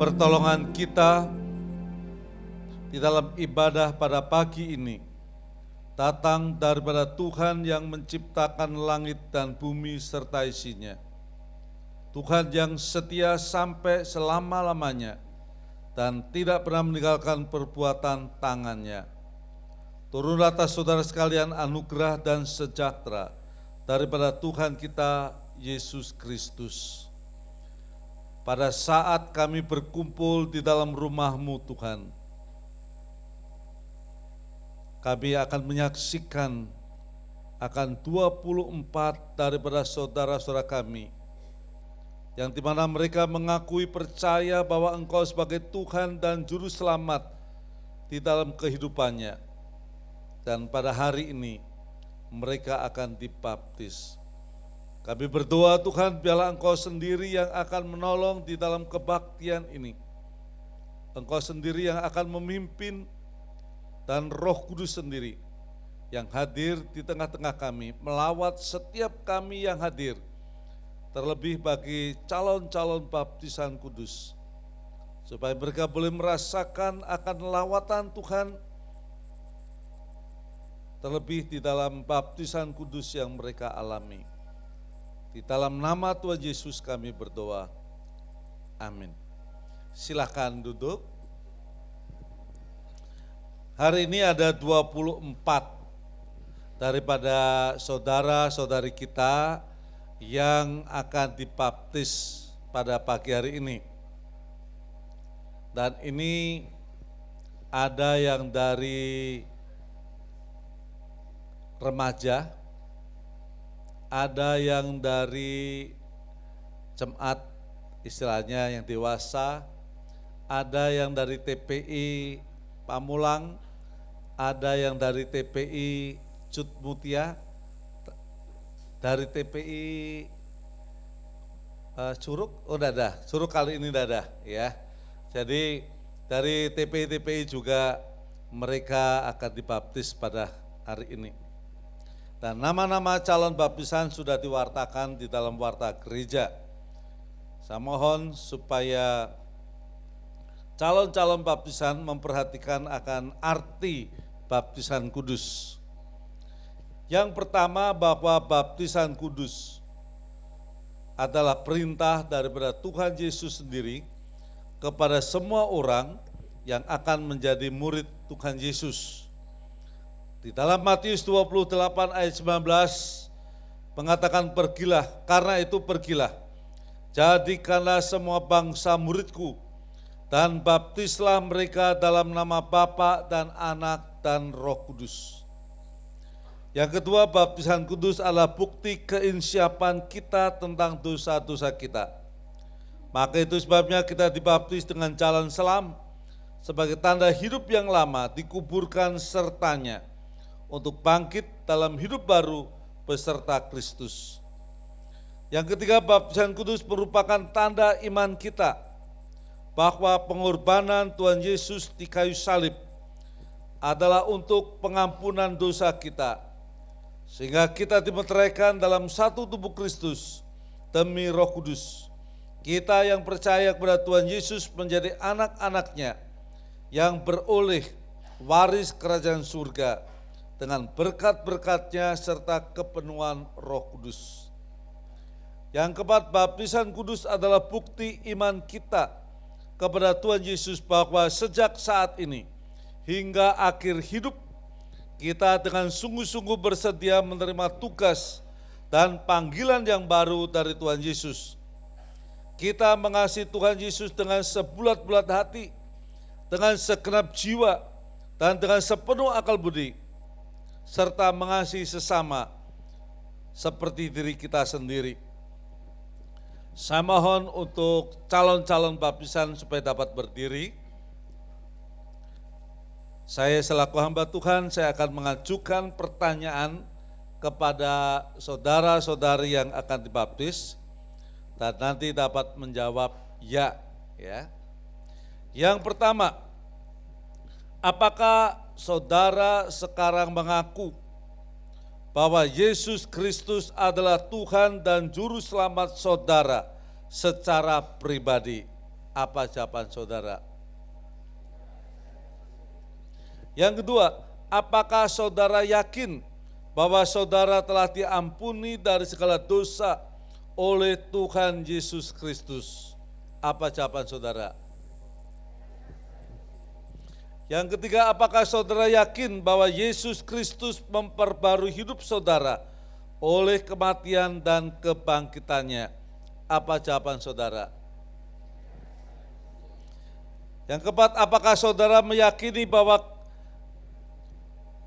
pertolongan kita di dalam ibadah pada pagi ini datang daripada Tuhan yang menciptakan langit dan bumi serta isinya. Tuhan yang setia sampai selama-lamanya dan tidak pernah meninggalkan perbuatan tangannya. Turun atas saudara sekalian anugerah dan sejahtera daripada Tuhan kita Yesus Kristus. Pada saat kami berkumpul di dalam rumah-Mu Tuhan, kami akan menyaksikan akan 24 daripada saudara-saudara kami yang dimana mereka mengakui percaya bahwa Engkau sebagai Tuhan dan Juru Selamat di dalam kehidupannya. Dan pada hari ini mereka akan dibaptis. Kami berdoa Tuhan, biarlah Engkau sendiri yang akan menolong di dalam kebaktian ini. Engkau sendiri yang akan memimpin dan Roh Kudus sendiri yang hadir di tengah-tengah kami, melawat setiap kami yang hadir, terlebih bagi calon-calon baptisan kudus, supaya mereka boleh merasakan akan lawatan Tuhan, terlebih di dalam baptisan kudus yang mereka alami. Di dalam nama Tuhan Yesus kami berdoa, amin. Silakan duduk. Hari ini ada 24 daripada saudara-saudari kita yang akan dibaptis pada pagi hari ini. Dan ini ada yang dari remaja, ada yang dari jemaat istilahnya yang dewasa, ada yang dari TPI Pamulang, ada yang dari TPI Cut Mutia, dari TPI Curug, dadah, Curug kali ini dadah ya. Jadi dari TPI juga mereka akan dibaptis pada hari ini. Dan nama-nama calon baptisan sudah diwartakan di dalam warta gereja. Saya mohon supaya calon-calon baptisan memperhatikan akan arti baptisan kudus. Yang pertama, bahwa baptisan kudus adalah perintah daripada Tuhan Yesus sendiri kepada semua orang yang akan menjadi murid Tuhan Yesus. Di dalam Matius 28 ayat 19 mengatakan, pergilah, karena itu pergilah, jadikanlah semua bangsa muridku, dan baptislah mereka dalam nama Bapa dan Anak dan Roh Kudus. Yang kedua, baptisan kudus adalah bukti keinsiapan kita tentang dosa-dosa kita. Maka itu sebabnya kita dibaptis dengan jalan selam sebagai tanda hidup yang lama dikuburkan sertanya untuk bangkit dalam hidup baru beserta Kristus. Yang ketiga, baptisan kudus merupakan tanda iman kita bahwa pengorbanan Tuhan Yesus di kayu salib adalah untuk pengampunan dosa kita, sehingga kita dimeteraikan dalam satu tubuh Kristus demi Roh Kudus. Kita yang percaya kepada Tuhan Yesus menjadi anak-anaknya yang beroleh waris kerajaan surga dengan berkat-berkatnya serta kepenuhan Roh Kudus. Yang keempat, baptisan kudus adalah bukti iman kita kepada Tuhan Yesus bahwa sejak saat ini hingga akhir hidup kita dengan sungguh-sungguh bersedia menerima tugas dan panggilan yang baru dari Tuhan Yesus. Kita mengasihi Tuhan Yesus dengan sebulat-bulat hati, dengan segenap jiwa, dan dengan sepenuh akal budi, serta mengasihi sesama seperti diri kita sendiri. Saya mohon untuk calon-calon baptisan supaya dapat berdiri. Saya selaku hamba Tuhan, saya akan mengajukan pertanyaan kepada saudara-saudari yang akan dibaptis dan nanti dapat menjawab ya. Yang pertama, apakah saudara sekarang mengaku bahwa Yesus Kristus adalah Tuhan dan Juru Selamat saudara secara pribadi? Apa jawaban saudara? Yang kedua, apakah saudara yakin bahwa saudara telah diampuni dari segala dosa oleh Tuhan Yesus Kristus? Apa jawaban saudara? Yang ketiga, apakah saudara yakin bahwa Yesus Kristus memperbarui hidup saudara oleh kematian dan kebangkitannya? Apa jawaban saudara? Yang keempat, apakah saudara meyakini bahwa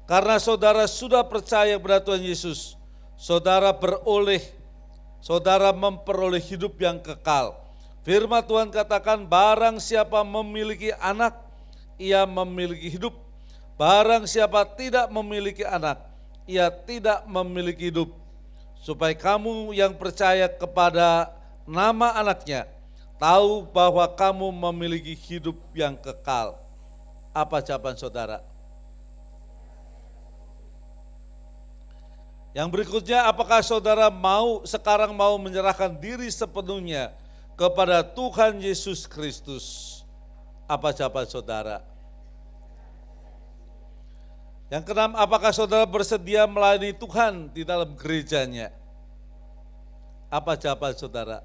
karena saudara sudah percaya kepada Tuhan Yesus, saudara memperoleh hidup yang kekal? Firman Tuhan katakan, barang siapa memiliki anak, ia memiliki hidup. Barang siapa tidak memiliki anak, ia tidak memiliki hidup. Supaya kamu yang percaya kepada nama anaknya, tahu bahwa kamu memiliki hidup yang kekal. Apa jawaban saudara? Yang berikutnya, apakah saudara sekarang mau menyerahkan diri sepenuhnya kepada Tuhan Yesus Kristus? Apa jawaban saudara? Yang keenam, apakah saudara bersedia melayani Tuhan di dalam gerejanya? Apa jawaban saudara?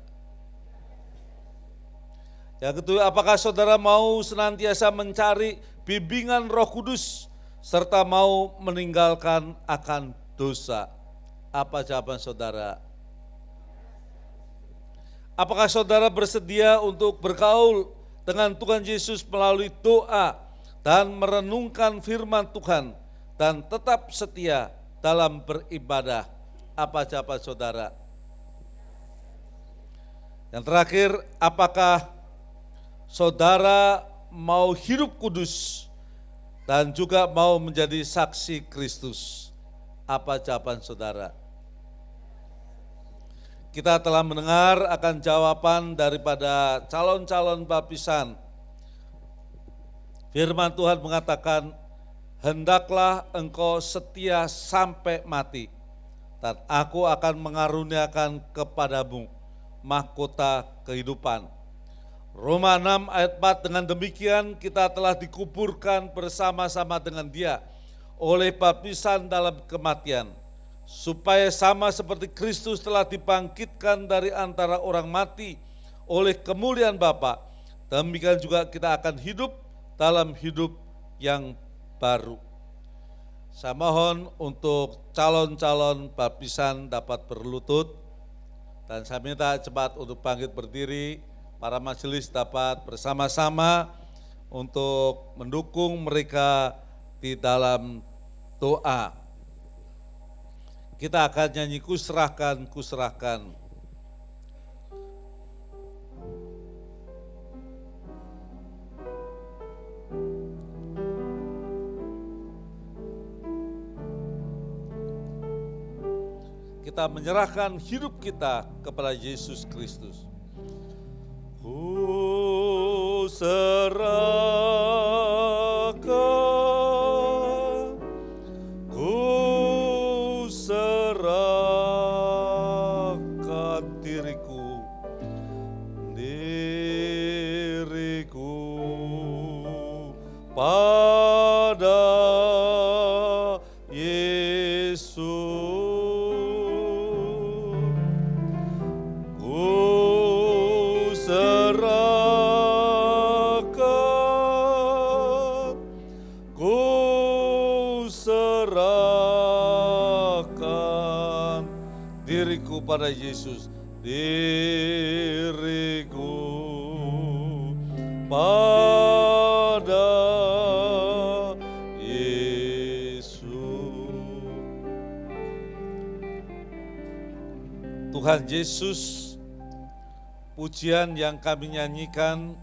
Yang kedua, apakah saudara mau senantiasa mencari bimbingan Roh Kudus serta mau meninggalkan akan dosa? Apa jawaban saudara? Apakah saudara bersedia untuk bergaul dengan Tuhan Yesus melalui doa dan merenungkan firman Tuhan dan tetap setia dalam beribadah? Apa jawaban saudara? Yang terakhir, apakah saudara mau hidup kudus dan juga mau menjadi saksi Kristus? Apa jawaban saudara? Kita telah mendengar akan jawaban daripada calon-calon baptisan. Firman Tuhan mengatakan, hendaklah engkau setia sampai mati, dan aku akan mengaruniakan kepadamu mahkota kehidupan. Roma 6 ayat 4, dengan demikian kita telah dikuburkan bersama-sama dengan Dia oleh baptisan dalam kematian, supaya sama seperti Kristus telah dibangkitkan dari antara orang mati oleh kemuliaan Bapa, demikian juga kita akan hidup dalam hidup yang baru. Saya mohon untuk calon-calon baptisan dapat berlutut, dan saya minta cepat untuk bangkit berdiri. Para majelis dapat bersama-sama untuk mendukung mereka di dalam doa. Kita akan nyanyi Kuserahkan, Kuserahkan. Kita menyerahkan hidup kita kepada Yesus Kristus. Kuserahkan, kuserahkan diriku, pada Yesus. Diriku pada Yesus, diriku pada Yesus. Tuhan Yesus, pujian yang kami nyanyikan,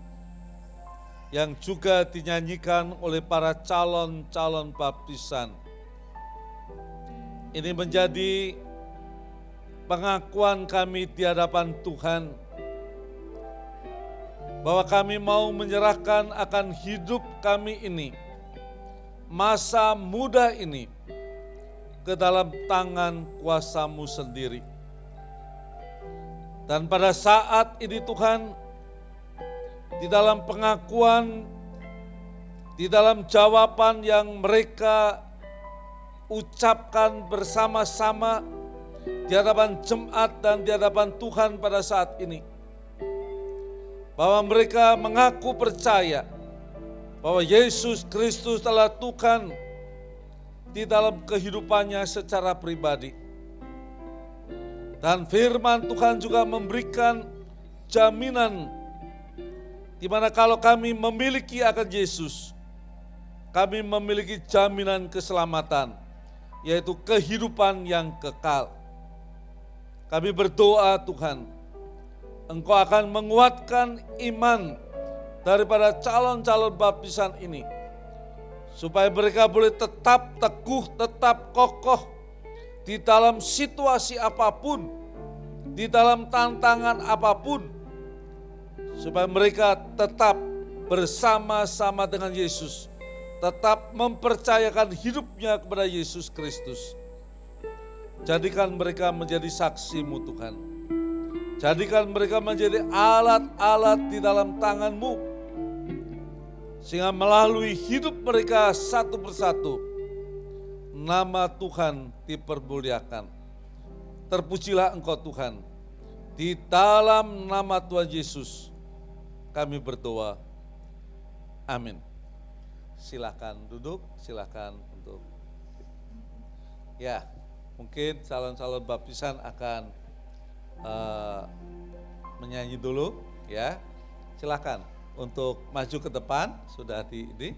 yang juga dinyanyikan oleh para calon-calon baptisan, ini menjadi pengakuan kami di hadapan Tuhan bahwa kami mau menyerahkan akan hidup kami ini, masa muda ini, ke dalam tangan kuasa-Mu sendiri. Dan pada saat ini Tuhan, di dalam pengakuan, di dalam jawaban yang mereka ucapkan bersama-sama di hadapan jemaat dan di hadapan Tuhan pada saat ini. Bahwa mereka mengaku percaya bahwa Yesus Kristus adalah Tuhan di dalam kehidupannya secara pribadi. Dan firman Tuhan juga memberikan jaminan di mana kalau kami memiliki akan Yesus, kami memiliki jaminan keselamatan, yaitu kehidupan yang kekal. Kami berdoa Tuhan, Engkau akan menguatkan iman daripada calon-calon baptisan ini, supaya mereka boleh tetap teguh, tetap kokoh di dalam situasi apapun, di dalam tantangan apapun, supaya mereka tetap bersama-sama dengan Yesus, tetap mempercayakan hidupnya kepada Yesus Kristus. Jadikan mereka menjadi saksi-Mu Tuhan. Jadikan mereka menjadi alat-alat di dalam tangan-Mu, sehingga melalui hidup mereka satu persatu, nama Tuhan dipermuliakan. Terpujilah Engkau Tuhan. Di dalam nama Tuhan Yesus kami berdoa. Amin. Silakan duduk, silakan untuk. Ya, mungkin calon-calon baptisan akan menyanyi dulu, ya. Silakan untuk maju ke depan, sudah di.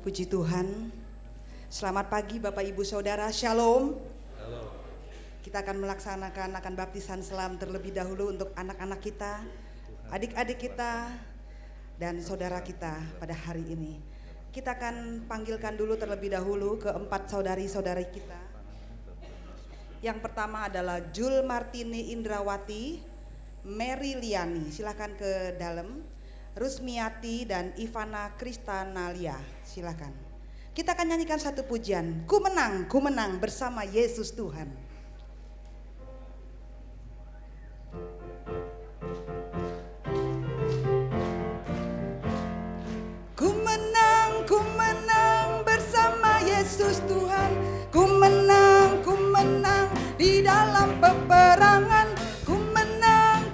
Puji Tuhan. Selamat pagi Bapak Ibu Saudara, Shalom. Halo. Kita akan melaksanakan baptisan selam terlebih dahulu untuk anak-anak kita, adik-adik kita, dan saudara kita pada hari ini. Kita akan panggilkan dulu terlebih dahulu keempat saudari-saudari kita. Yang pertama adalah Jul Martini Indrawati, Mary Liani, silakan ke dalam. Rusmiati dan Ivana Kristanalia, silakan. Kita akan nyanyikan satu pujian, ku menang bersama Yesus Tuhan. Ku menang bersama Yesus Tuhan. Ku menang di dalam peperangan. Ku menang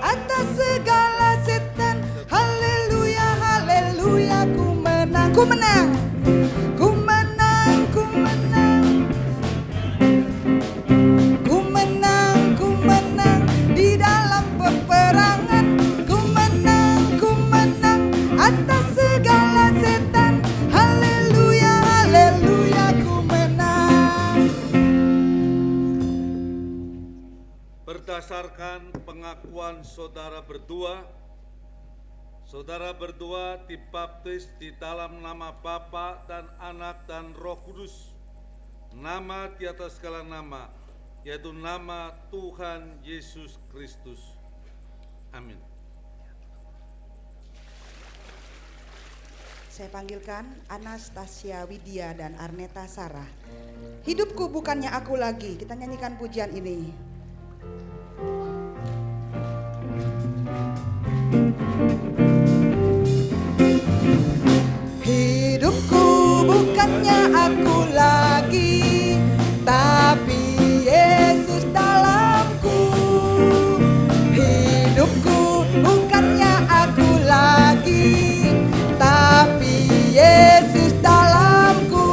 atas segala setan. Haleluya, haleluya, ku menang. Ku menang di dalam peperangan. Ku menang atas segala setan. Haleluya, haleluya, ku menang. Berdasarkan pengakuan saudara berdua dibaptis di dalam nama Bapa dan Anak dan Roh Kudus, nama di atas segala nama, yaitu nama Tuhan Yesus Kristus. Amin. Saya panggilkan Anastasia Widya dan Arneta Sarah. Hidupku bukannya aku lagi. Kita nyanyikan pujian ini. Hidupku bukannya aku lagi, tapi Yesus dalamku. Hidupku bukannya aku lagi, tapi Yesus dalamku.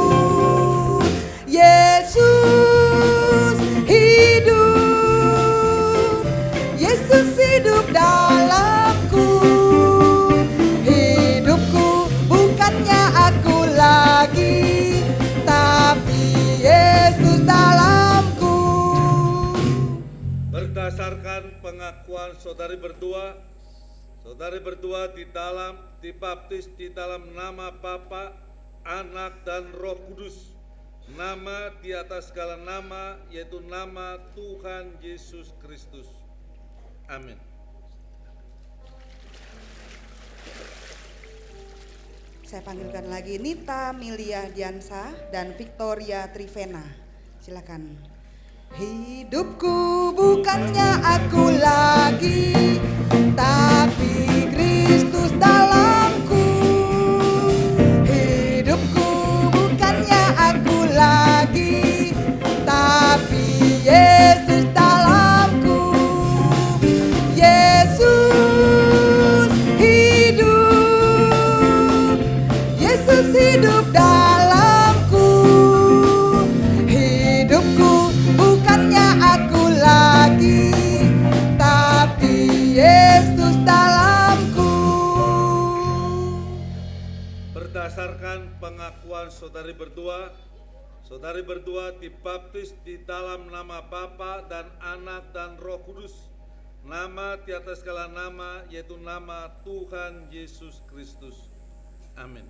Yesus hidup dalamku. Hidupku bukannya aku lagi, tapi Yesus dalamku. Berdasarkan pengakuan saudari berdua dibaptis di dalam nama Bapa, Anak dan Roh Kudus, nama di atas segala nama, yaitu nama Tuhan Yesus Kristus. Amin. Saya panggilkan lagi Nita Milia Diansa dan Victoria Trivena. Silakan. Hidupku bukannya aku lagi, tapi Kristus dalamku. Hidupku bukannya aku lagi, tapi Yesus dalamku. Yesus hidup dalamku. Hidupku bukannya aku lagi, tapi Yesus dalamku. Berdasarkan pengakuan saudari berdua dibaptis di dalam nama Bapa dan Anak dan Roh Kudus, nama di atas segala nama, yaitu nama Tuhan Yesus Kristus. Amin.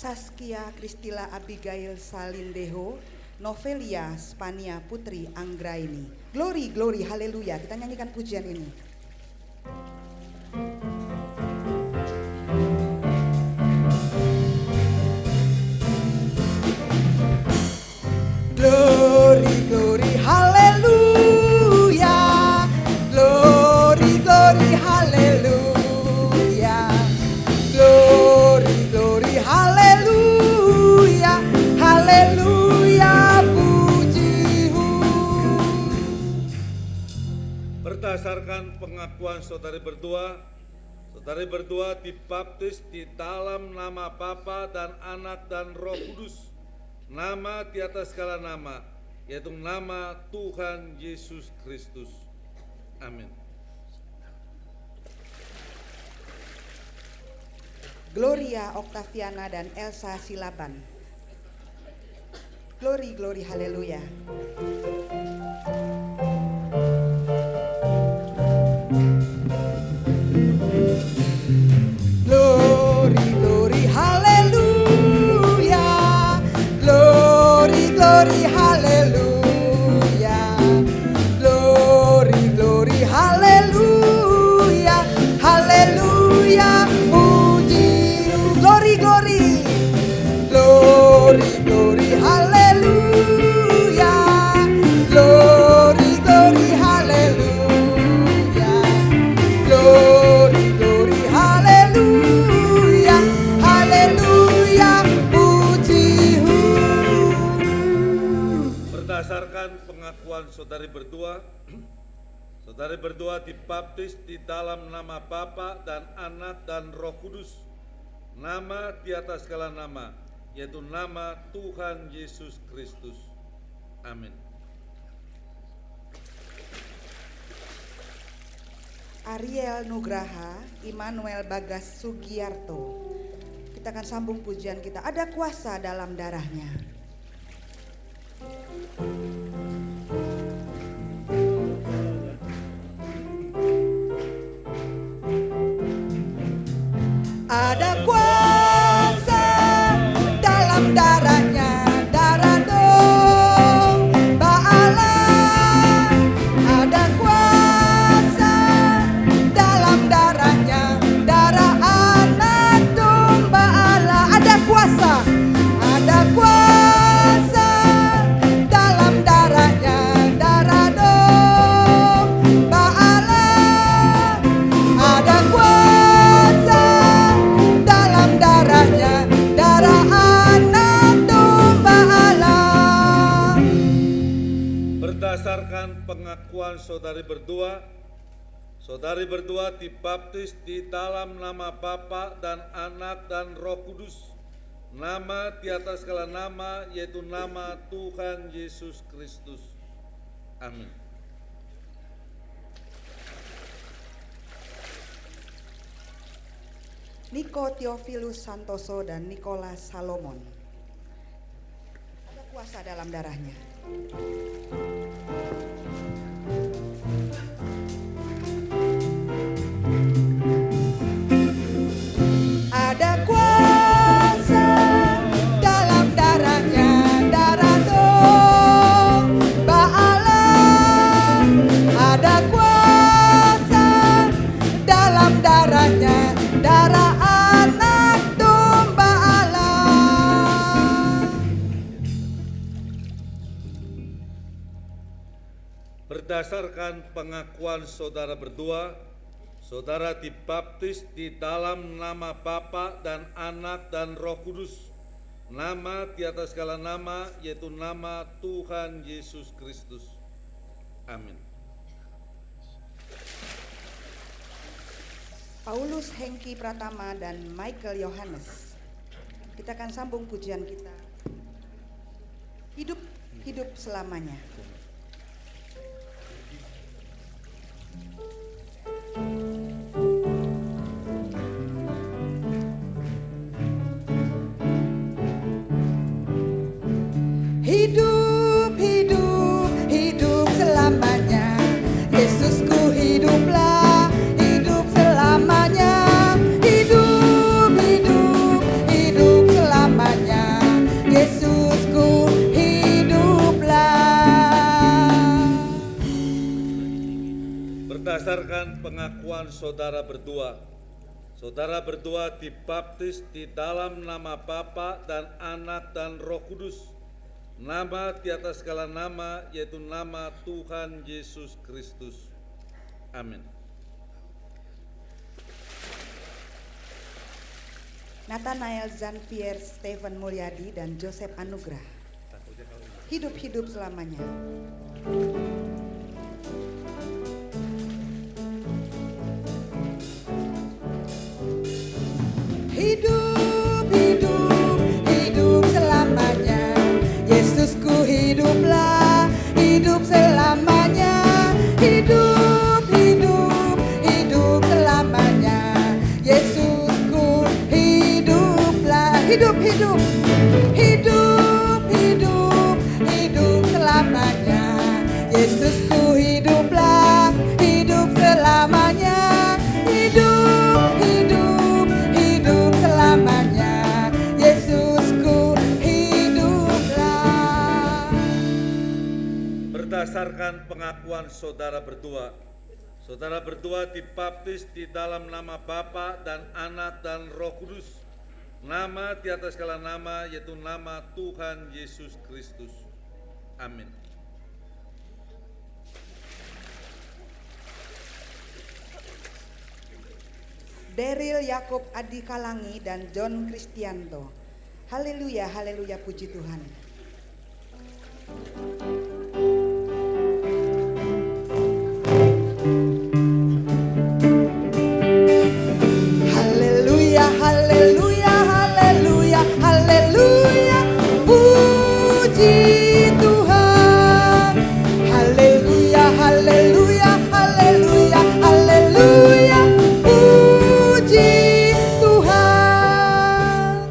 Saskia Kristila Abigail Salindeho, Novelia Spania Putri Anggraini. Glory, glory, haleluya. Kita nyanyikan pujian ini. Glory, glory, haleluya. Glory, glory, haleluya. Glory, glory, haleluya. Haleluya, pujimu. Berdasarkan pengakuan saudari berdua dibaptis di dalam nama Bapa dan Anak dan Roh Kudus, nama di atas segala nama, yaitu nama Tuhan Yesus Kristus. Amin. Gloria Oktaviana dan Elsa Silaban. Glory, glory, haleluya. Glory, glory, haleluya. Glory, glory, haleluya. Glory, glory, haleluya. Haleluya, puji, glory, glory. Glory, glory, haleluya. Glory, glory, haleluya. Glory, glory, haleluya. Haleluya, puji. Berdasarkan pengakuan saudari berdua dibaptis di dalam nama Bapa dan Anak dan Roh Kudus, nama di atas segala nama, yaitu nama Tuhan Yesus Kristus. Amin. Ariel Nugraha, Immanuel Bagas Sugiyarto. Kita akan sambung pujian kita. Ada kuasa dalam darahnya. Ada kuasa dalam darahnya, darah domba Allah. Ada kuasa dalam darahnya, darah anak domba Allah. Ada kuasa dalam darahnya, darah domba Allah. Ada kuasa dalam darahnya, darah anak domba Allah. Berdasarkan pengakuan saudari berdua dibaptis di dalam nama Bapa dan Anak dan Roh Kudus, nama di atas segala nama, yaitu nama Tuhan Yesus Kristus. Amin. Niko Theophilus Santoso dan Nicholas Salomon. Ada kuasa dalam darahnya. Ada kuasa dalam darahnya, darah domba Allah. Ada kuasa dalam darahnya, darah anak domba Allah. Berdasarkan pengakuan saudara dibaptis di dalam nama Bapa dan Anak dan Roh Kudus, nama di atas segala nama, yaitu nama Tuhan Yesus Kristus. Amin. Paulus Hengki Pratama dan Michael Yohanes. Kita akan sambung pujian kita. Hidup selamanya. Hidup selamanya. Yesusku hiduplah, hidup selamanya. Hidup selamanya. Yesusku hiduplah. Berdasarkan pengakuan saudara berdua dibaptis di dalam nama Bapa dan Anak dan Roh Kudus, nama di atas segala nama, yaitu nama Tuhan Yesus Kristus. Amin. Nathanael Zanpier Stephen Mulyadi dan Joseph Anugrah. Hidup selamanya. Hidup selamanya. Yesusku hiduplah, hidup selamanya. Hidup selamanya. Yesusku hidup. hidup, hidup, hidup, hidup, hidup selamanya. Yesusku hiduplah, hidup selamanya. Hidup, hidup, hidup selamanya. Yesusku hiduplah. Berdasarkan pengakuan saudara berdua dibaptis di dalam nama Bapa dan Anak dan Roh Kudus. Nama di atas segala nama, yaitu nama Tuhan Yesus Kristus. Amin. Daryl Yakob Adi Kalangi dan John Kristianto. Haleluya, haleluya, puji Tuhan. Haleluya, haleluya, haleluya, haleluya, puji Tuhan. Haleluya, haleluya, haleluya, haleluya, puji Tuhan.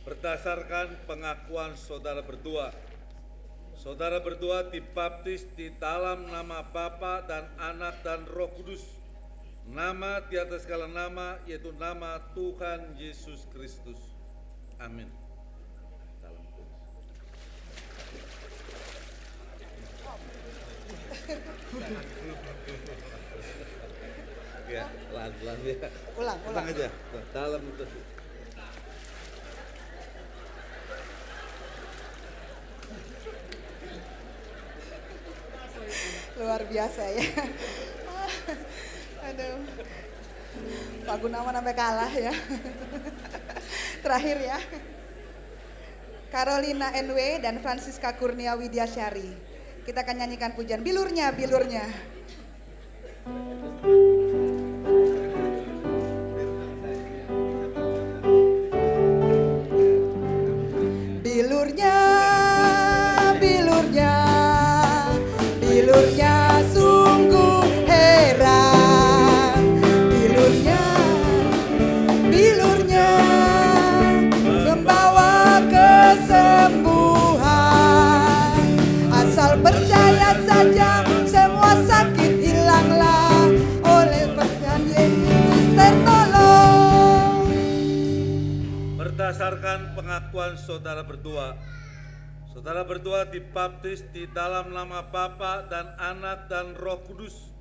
Berdasarkan pengakuan saudara berdua dibaptis di dalam nama Bapa dan Anak dan Roh Kudus. Nama di atas segala nama, yaitu nama Tuhan Yesus Kristus. Amin. Ya, pelan-pelan ya. Ulang, ulang. Tenang aja, dalam itu. Luar biasa ya. Aduh. Pak Gunawan sampai kalah ya. Terakhir ya. Carolina NW dan Francisca Kurnia Widiasyari. Kita akan nyanyikan pujian bilurnya, bilurnya. Bilurnya, bilurnya, bilurnya sungguh heran. Bilurnya, bilurnya membawa kesembuhan. Asal percaya saja semua sakit hilanglah, oleh percaya Yesus tertolong. Berdasarkan pengakuan saudara berdua dibaptis di dalam nama Bapa dan Anak dan Roh Kudus.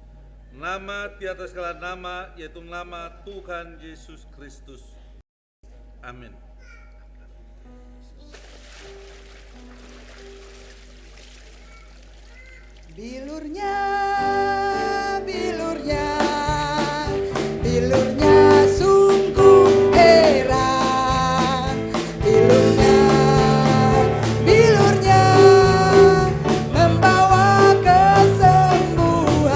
Nama di atas segala nama, yaitu nama Tuhan Yesus Kristus. Amin. Bilurnya, bilurnya, bilurnya sungguh heran. Bilurnya, bilurnya membawa kesembuhan.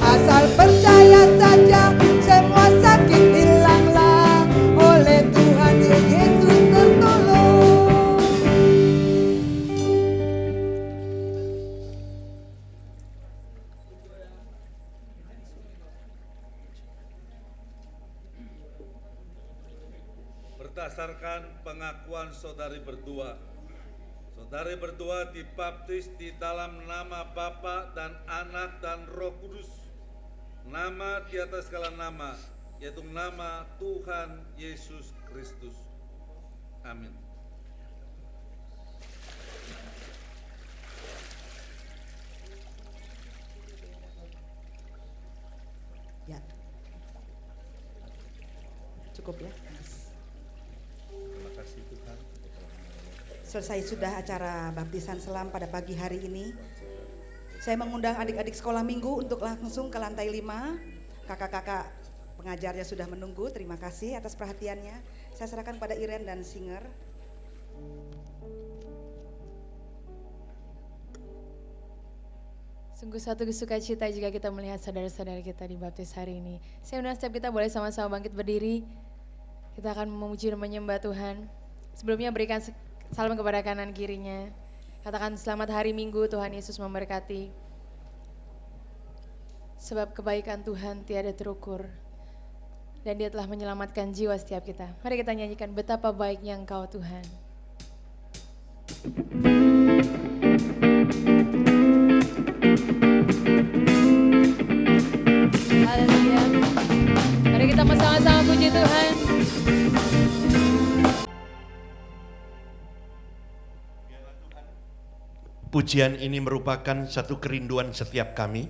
Asal percaya saja semua sakit hilanglah, oleh Tuhan Yesus tertolong. Berdasarkan pengakuan saudari berdua dibaptis di dalam nama Bapa dan Anak dan Roh Kudus. Nama di atas segala nama, yaitu nama Tuhan Yesus Kristus. Amin. Ya. Cukup ya. Terima kasih Tuhan. Selesai sudah acara baptisan selam pada pagi hari ini. Saya mengundang adik-adik sekolah minggu untuk langsung ke lantai 5. Kakak-kakak pengajarnya sudah menunggu. Terima kasih atas perhatiannya. Saya serahkan pada Iren dan Singer. Sungguh suatu sukacita jika kita melihat saudara-saudara kita dibaptis hari ini. Saya undang setiap kita boleh sama-sama bangkit berdiri. Kita akan memuji dan menyembah Tuhan. Sebelumnya berikan salam kepada kanan kirinya. Katakan selamat hari Minggu, Tuhan Yesus memberkati. Sebab kebaikan Tuhan tiada terukur. Dan Dia telah menyelamatkan jiwa setiap kita. Mari kita nyanyikan betapa baiknya Engkau Tuhan. Haleluya. Mari kita bersama-sama puji Tuhan. Pujian ini merupakan satu kerinduan setiap kami.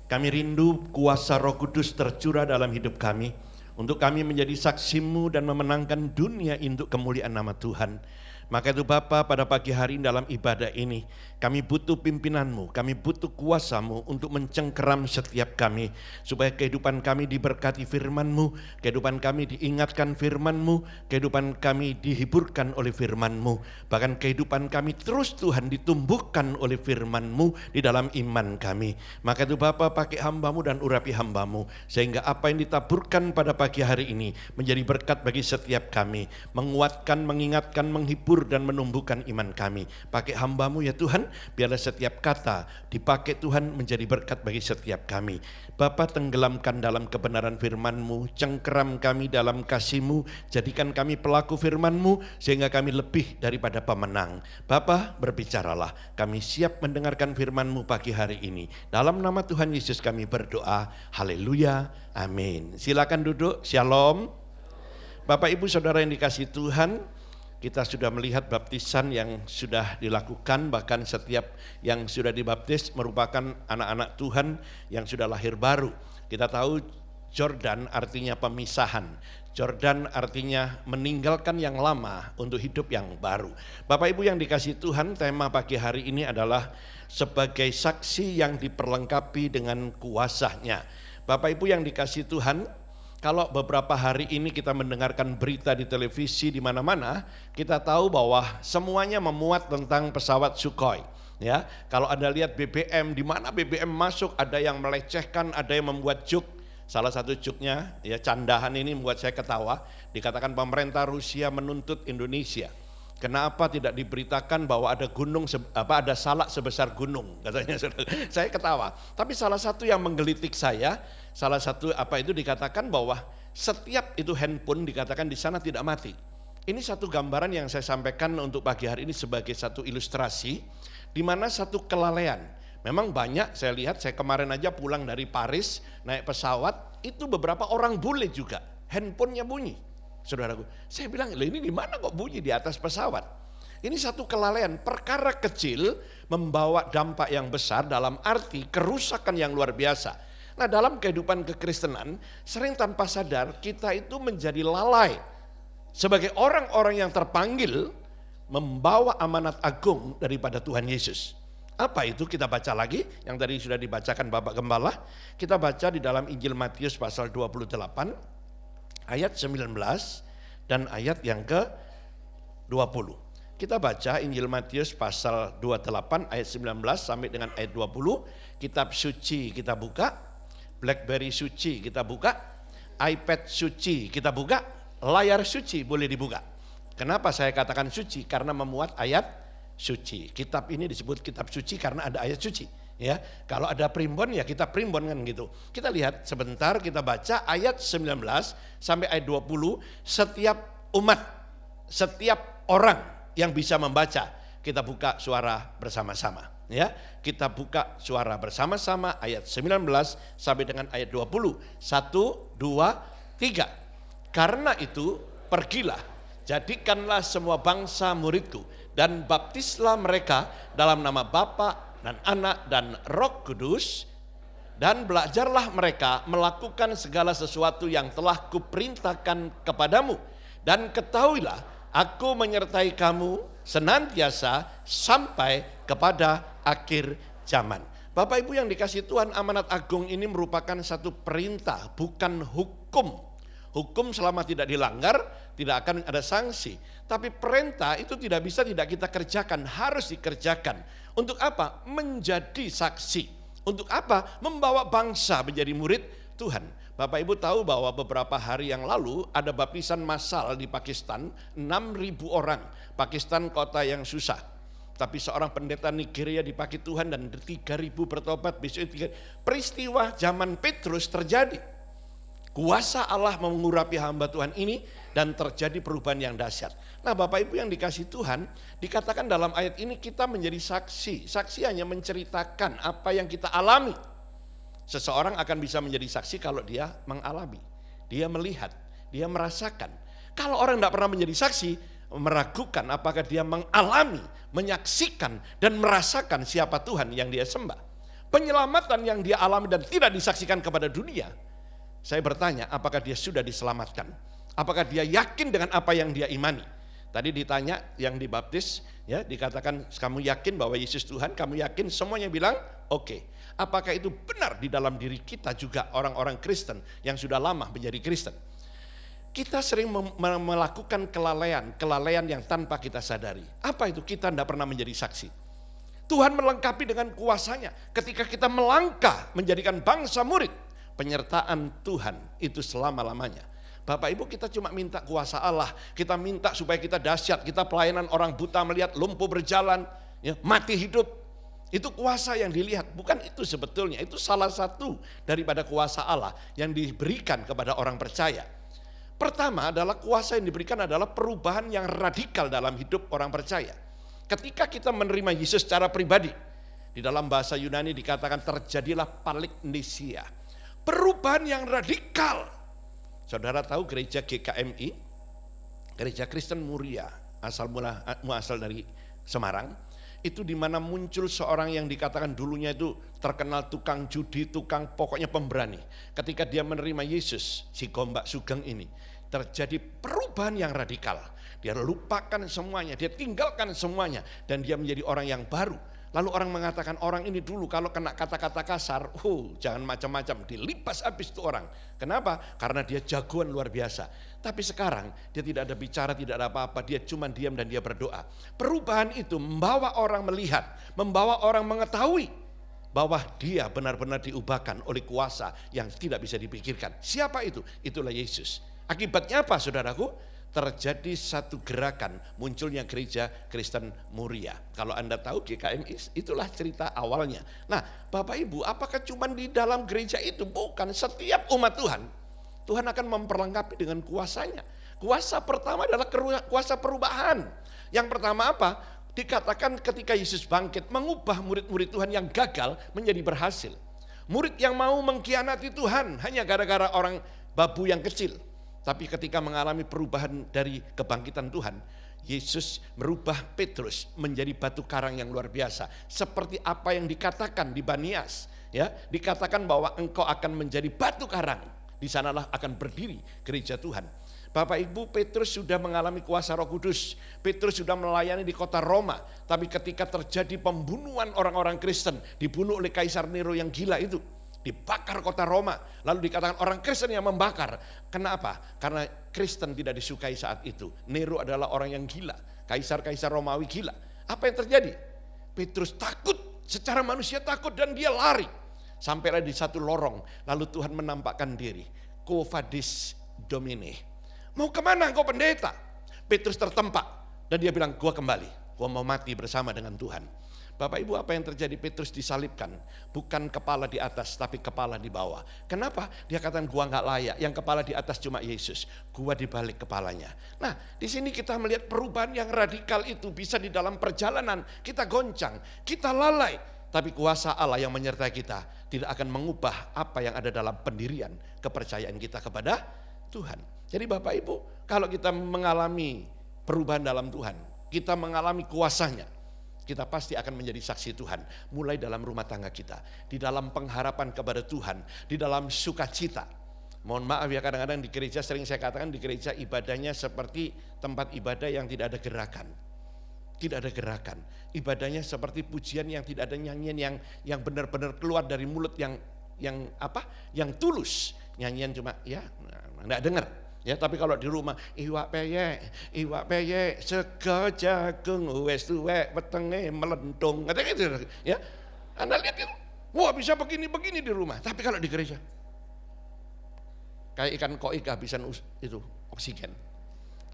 Kami rindu kuasa Roh Kudus tercurah dalam hidup kami, untuk kami menjadi saksi-Mu dan memenangkan dunia untuk kemuliaan nama Tuhan. Maka itu Bapa, pada pagi hari dalam ibadah ini, kami butuh pimpinan-Mu, kami butuh kuasa-Mu untuk mencengkeram setiap kami, supaya kehidupan kami diberkati firman-Mu, kehidupan kami diingatkan firman-Mu, kehidupan kami dihiburkan oleh firman-Mu, bahkan kehidupan kami terus Tuhan ditumbuhkan oleh firman-Mu di dalam iman kami. Maka itu Bapa, pakai hamba-Mu dan urapi hamba-Mu, sehingga apa yang ditaburkan pada pagi hari ini menjadi berkat bagi setiap kami, menguatkan, mengingatkan, menghibur dan menumbuhkan iman kami. Pakai hamba-Mu ya Tuhan, biarlah setiap kata dipakai Tuhan menjadi berkat bagi setiap kami. Bapa, tenggelamkan dalam kebenaran firman-Mu, cengkeram kami dalam kasih-Mu, jadikan kami pelaku firman-Mu sehingga kami lebih daripada pemenang. Bapa, berbicaralah, kami siap mendengarkan firman-Mu pagi hari ini. Dalam nama Tuhan Yesus kami berdoa, haleluya, amin. Silakan duduk, shalom. Bapak Ibu Saudara yang dikasihi Tuhan, kita sudah melihat baptisan yang sudah dilakukan, bahkan setiap yang sudah dibaptis merupakan anak-anak Tuhan yang sudah lahir baru. Kita tahu Jordan artinya pemisahan. Jordan artinya meninggalkan yang lama untuk hidup yang baru. Bapak Ibu yang dikasihi Tuhan, tema pagi hari ini adalah sebagai saksi yang diperlengkapi dengan kuasanya. Bapak Ibu yang dikasihi Tuhan, kalau beberapa hari ini kita mendengarkan berita di televisi di mana-mana, kita tahu bahwa semuanya memuat tentang pesawat Sukhoi. Ya, kalau Anda lihat BBM, di mana BBM masuk, ada yang melecehkan, ada yang membuat joke. Salah satu joke-nya, ya, candahan ini membuat saya ketawa. Dikatakan pemerintah Rusia menuntut Indonesia. Kenapa tidak diberitakan bahwa ada gunung, ada salak sebesar gunung, katanya. Saya ketawa. Tapi salah satu yang menggelitik saya, salah satu dikatakan bahwa setiap itu handphone dikatakan di sana tidak mati. Ini satu gambaran yang saya sampaikan untuk pagi hari ini sebagai satu ilustrasi, di mana satu kelalaian. Memang banyak, saya lihat, saya kemarin aja pulang dari Paris, naik pesawat, itu beberapa orang bule juga, handphonenya bunyi. Saudaraku, saya bilang, ini di mana kok bunyi di atas pesawat? Ini satu kelalaian, perkara kecil membawa dampak yang besar dalam arti kerusakan yang luar biasa. Nah, dalam kehidupan kekristenan, sering tanpa sadar kita itu menjadi lalai. Sebagai orang-orang yang terpanggil membawa amanat agung daripada Tuhan Yesus. Apa itu? Kita baca lagi, yang tadi sudah dibacakan Bapak Gembala. Kita baca di dalam Injil Matius pasal 28, ayat 19 dan ayat yang ke-20. Kita baca Injil Matius pasal 28 ayat 19 sampai dengan ayat 20. Kitab suci kita buka, BlackBerry suci kita buka, iPad suci kita buka, layar suci boleh dibuka. Kenapa saya katakan suci? Karena memuat ayat suci. Kitab ini disebut kitab suci karena ada ayat suci. Ya, kalau ada primbon ya kita primbon kan gitu. Kita lihat sebentar, kita baca ayat 19 sampai ayat 20. Setiap umat, setiap orang yang bisa membaca, kita buka suara bersama-sama. Ya, kita buka suara bersama-sama ayat 19 sampai dengan ayat 20. 1, 2, 3. Karena itu pergilah, jadikanlah semua bangsa muridku dan baptislah mereka dalam nama Bapa dan Anak dan Roh Kudus, dan belajarlah mereka melakukan segala sesuatu yang telah kuperintahkan kepadamu, dan ketahuilah aku menyertai kamu senantiasa sampai kepada akhir zaman. Bapak Ibu yang dikasihi Tuhan, amanat agung ini merupakan satu perintah, bukan hukum. Hukum selama tidak dilanggar tidak akan ada sanksi. Tapi perintah itu tidak bisa tidak kita kerjakan, harus dikerjakan. Untuk apa? Menjadi saksi. Untuk apa? Membawa bangsa menjadi murid Tuhan. Bapak Ibu tahu bahwa beberapa hari yang lalu ada baptisan massal di Pakistan, 6.000 orang. Pakistan kota yang susah. Tapi seorang pendeta Nigeria dipakai Tuhan dan 3.000 bertobat. Besok peristiwa zaman Petrus terjadi. Kuasa Allah mengurapi hamba Tuhan ini dan terjadi perubahan yang dahsyat. Nah Bapak Ibu yang dikasih Tuhan, dikatakan dalam ayat ini kita menjadi saksi. Saksi hanya menceritakan apa yang kita alami. Seseorang akan bisa menjadi saksi kalau dia mengalami, dia melihat, dia merasakan. Kalau orang tidak pernah menjadi saksi, meragukan apakah dia mengalami, menyaksikan dan merasakan siapa Tuhan yang dia sembah. Penyelamatan yang dia alami dan tidak disaksikan kepada dunia. Saya bertanya, apakah dia sudah diselamatkan? Apakah dia yakin dengan apa yang dia imani? Tadi ditanya yang dibaptis, ya dikatakan kamu yakin bahwa Yesus Tuhan, kamu yakin, semuanya bilang oke. Apakah itu benar di dalam diri kita juga orang-orang Kristen yang sudah lama menjadi Kristen? Kita sering melakukan kelalaian yang tanpa kita sadari. Apa itu? Kita tidak pernah menjadi saksi. Tuhan melengkapi dengan kuasanya. Ketika kita melangkah menjadikan bangsa murid, penyertaan Tuhan itu selama-lamanya. Bapak Ibu, kita cuma minta kuasa Allah. Kita minta supaya kita dahsyat. Kita pelayanan orang buta melihat, lumpuh berjalan, ya, mati hidup. Itu kuasa yang dilihat. Bukan itu sebetulnya. Itu salah satu daripada kuasa Allah yang diberikan kepada orang percaya. Pertama adalah kuasa yang diberikan adalah perubahan yang radikal dalam hidup orang percaya. Ketika kita menerima Yesus secara pribadi, di dalam bahasa Yunani dikatakan terjadilah paliknesia. Perubahan yang radikal. Saudara tahu gereja GKMI, Gereja Kristen Muria, asal dari Semarang, itu di mana muncul seorang yang dikatakan dulunya itu terkenal tukang judi, tukang pokoknya pemberani. Ketika dia menerima Yesus, si Gombak Sugeng ini, terjadi perubahan yang radikal. Dia lupakan semuanya, dia tinggalkan semuanya, dan dia menjadi orang yang baru. Lalu orang mengatakan orang ini dulu kalau kena kata-kata kasar, jangan macam-macam, dilipas habis itu orang. Kenapa? Karena dia jagoan luar biasa. Tapi sekarang dia tidak ada bicara, tidak ada apa-apa, dia cuma diam dan dia berdoa. Perubahan itu membawa orang melihat, membawa orang mengetahui bahwa dia benar-benar diubahkan oleh kuasa yang tidak bisa dipikirkan. Siapa itu? Itulah Yesus. Akibatnya apa saudaraku? Terjadi satu gerakan, munculnya gereja Kristen Muria. Kalau Anda tahu GKMI, itulah cerita awalnya. Nah Bapak Ibu, apakah cuma di dalam gereja itu? Bukan, setiap umat Tuhan, Tuhan akan memperlengkapi dengan kuasanya. Kuasa pertama adalah kuasa perubahan. Yang pertama apa? Dikatakan ketika Yesus bangkit, mengubah murid-murid Tuhan yang gagal menjadi berhasil. Murid yang mau mengkhianati Tuhan hanya gara-gara orang babu yang kecil. Tapi ketika mengalami perubahan dari kebangkitan Tuhan, Yesus merubah Petrus menjadi batu karang yang luar biasa. Seperti apa yang dikatakan di Banias, ya, dikatakan bahwa engkau akan menjadi batu karang. Di sanalah akan berdiri gereja Tuhan. Bapak Ibu, Petrus sudah mengalami kuasa Roh Kudus. Petrus sudah melayani di kota Roma. Tapi ketika terjadi pembunuhan orang-orang Kristen, dibunuh oleh Kaisar Nero yang gila itu, dibakar kota Roma, lalu dikatakan orang Kristen yang membakar. Kenapa? Karena Kristen tidak disukai saat itu. Nero adalah orang yang gila, kaisar-kaisar Romawi gila. Apa yang terjadi? Petrus takut, secara manusia takut dan dia lari. Sampailah di satu lorong, lalu Tuhan menampakkan diri. Quo vadis Domine. Mau kemana engkau pendeta? Petrus tertempat dan dia bilang, gua kembali, gua mau mati bersama dengan Tuhan. Bapak Ibu, apa yang terjadi? Petrus disalibkan, bukan kepala di atas tapi kepala di bawah. Kenapa? Dia katakan gua nggak layak, yang kepala di atas cuma Yesus, gua di balik kepalanya. Nah, di sini kita melihat perubahan yang radikal itu bisa di dalam perjalanan kita goncang, kita lalai, tapi kuasa Allah yang menyertai kita tidak akan mengubah apa yang ada dalam pendirian kepercayaan kita kepada Tuhan. Jadi Bapak Ibu, kalau kita mengalami perubahan dalam Tuhan, kita mengalami kuasanya, kita pasti akan menjadi saksi Tuhan. Mulai dalam rumah tangga kita, di dalam pengharapan kepada Tuhan, di dalam sukacita. Mohon maaf ya, kadang-kadang di gereja sering saya katakan di gereja ibadahnya seperti tempat ibadah yang tidak ada gerakan. Tidak ada gerakan. Ibadahnya seperti pujian yang tidak ada nyanyian yang benar-benar keluar dari mulut yang tulus. Nyanyian cuma ya enggak dengar. Ya, tapi kalau di rumah iwak peye sego jagung wes tuwek wetenge melendung kata gitu ya. Anda lihat itu, wah bisa begini di rumah. Tapi kalau di gereja kayak ikan koi kehabisan itu oksigen.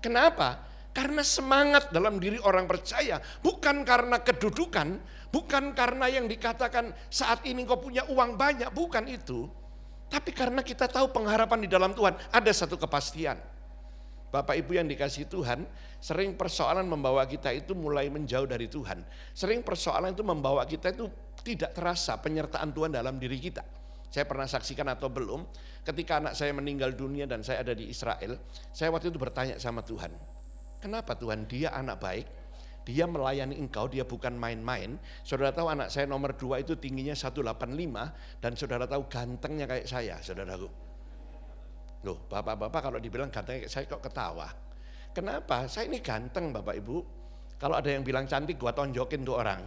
Kenapa? Karena semangat dalam diri orang percaya, bukan karena kedudukan, bukan karena yang dikatakan saat ini kau punya uang banyak, bukan itu. Tapi karena kita tahu pengharapan di dalam Tuhan, ada satu kepastian. Bapak Ibu yang dikasihi Tuhan, sering persoalan membawa kita itu mulai menjauh dari Tuhan. Sering persoalan itu membawa kita itu tidak terasa penyertaan Tuhan dalam diri kita. Saya pernah saksikan atau belum, ketika anak saya meninggal dunia dan saya ada di Israel, saya waktu itu bertanya sama Tuhan, kenapa Tuhan, dia anak baik, dia melayani engkau, dia bukan main-main. Saudara tahu anak saya nomor 2 itu tingginya 185 dan saudara tahu gantengnya kayak saya, saudaraku. Loh, bapak-bapak kalau dibilang gantengnya kayak saya kok ketawa. Kenapa? Saya ini ganteng Bapak Ibu. Kalau ada yang bilang cantik, gua tonjokin tuh orang.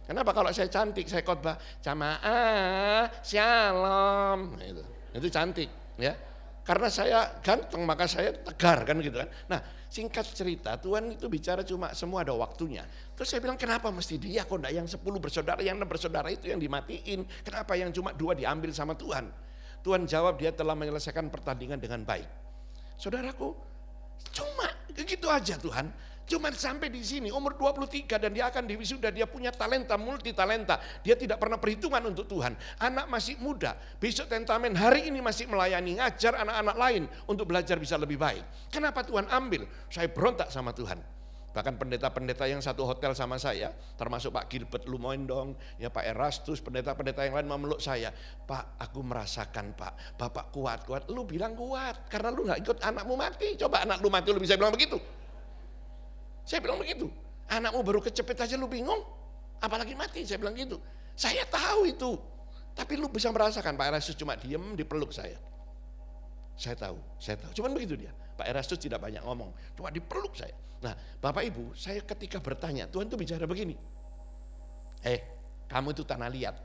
Kenapa? Kalau saya cantik, saya khotbah, jamaah, shalom. Itu cantik, ya. Karena saya ganteng, maka saya tegar kan gitu kan. Nah, singkat cerita, Tuhan itu bicara cuma semua ada waktunya. Terus saya bilang, kenapa mesti dia? Kok enggak yang 10 bersaudara, yang 6 bersaudara itu yang dimatiin? Kenapa yang cuma 2 diambil sama Tuhan? Tuhan jawab, dia telah menyelesaikan pertandingan dengan baik. Saudaraku, cuma gitu aja Tuhan. Cuma sampai di sini umur 23 dan dia akan diwisuda, dia punya talenta, multi talenta. Dia tidak pernah perhitungan untuk Tuhan. Anak masih muda, besok tentamen, hari ini masih melayani, ngajar anak-anak lain untuk belajar bisa lebih baik. Kenapa Tuhan ambil? Saya berontak sama Tuhan. Bahkan pendeta-pendeta yang satu hotel sama saya, termasuk Pak Gilbert Lumoindong, ya Pak Erastus, pendeta-pendeta yang lain memeluk saya. Pak, aku merasakan Pak, Bapak kuat. Lu bilang kuat, karena lu gak ikut anakmu mati. Coba anak lu mati lu bisa bilang begitu. Saya bilang begitu, anakmu baru kecepet aja lu bingung, apalagi mati, saya bilang gitu. Saya tahu itu, tapi lu bisa merasakan. Pak Erastus cuma diem dipeluk saya. Saya tahu, cuman begitu dia. Pak Erastus tidak banyak ngomong, cuma dipeluk saya. Nah Bapak Ibu, saya ketika bertanya, Tuhan tuh bicara begini, kamu itu tanah liat,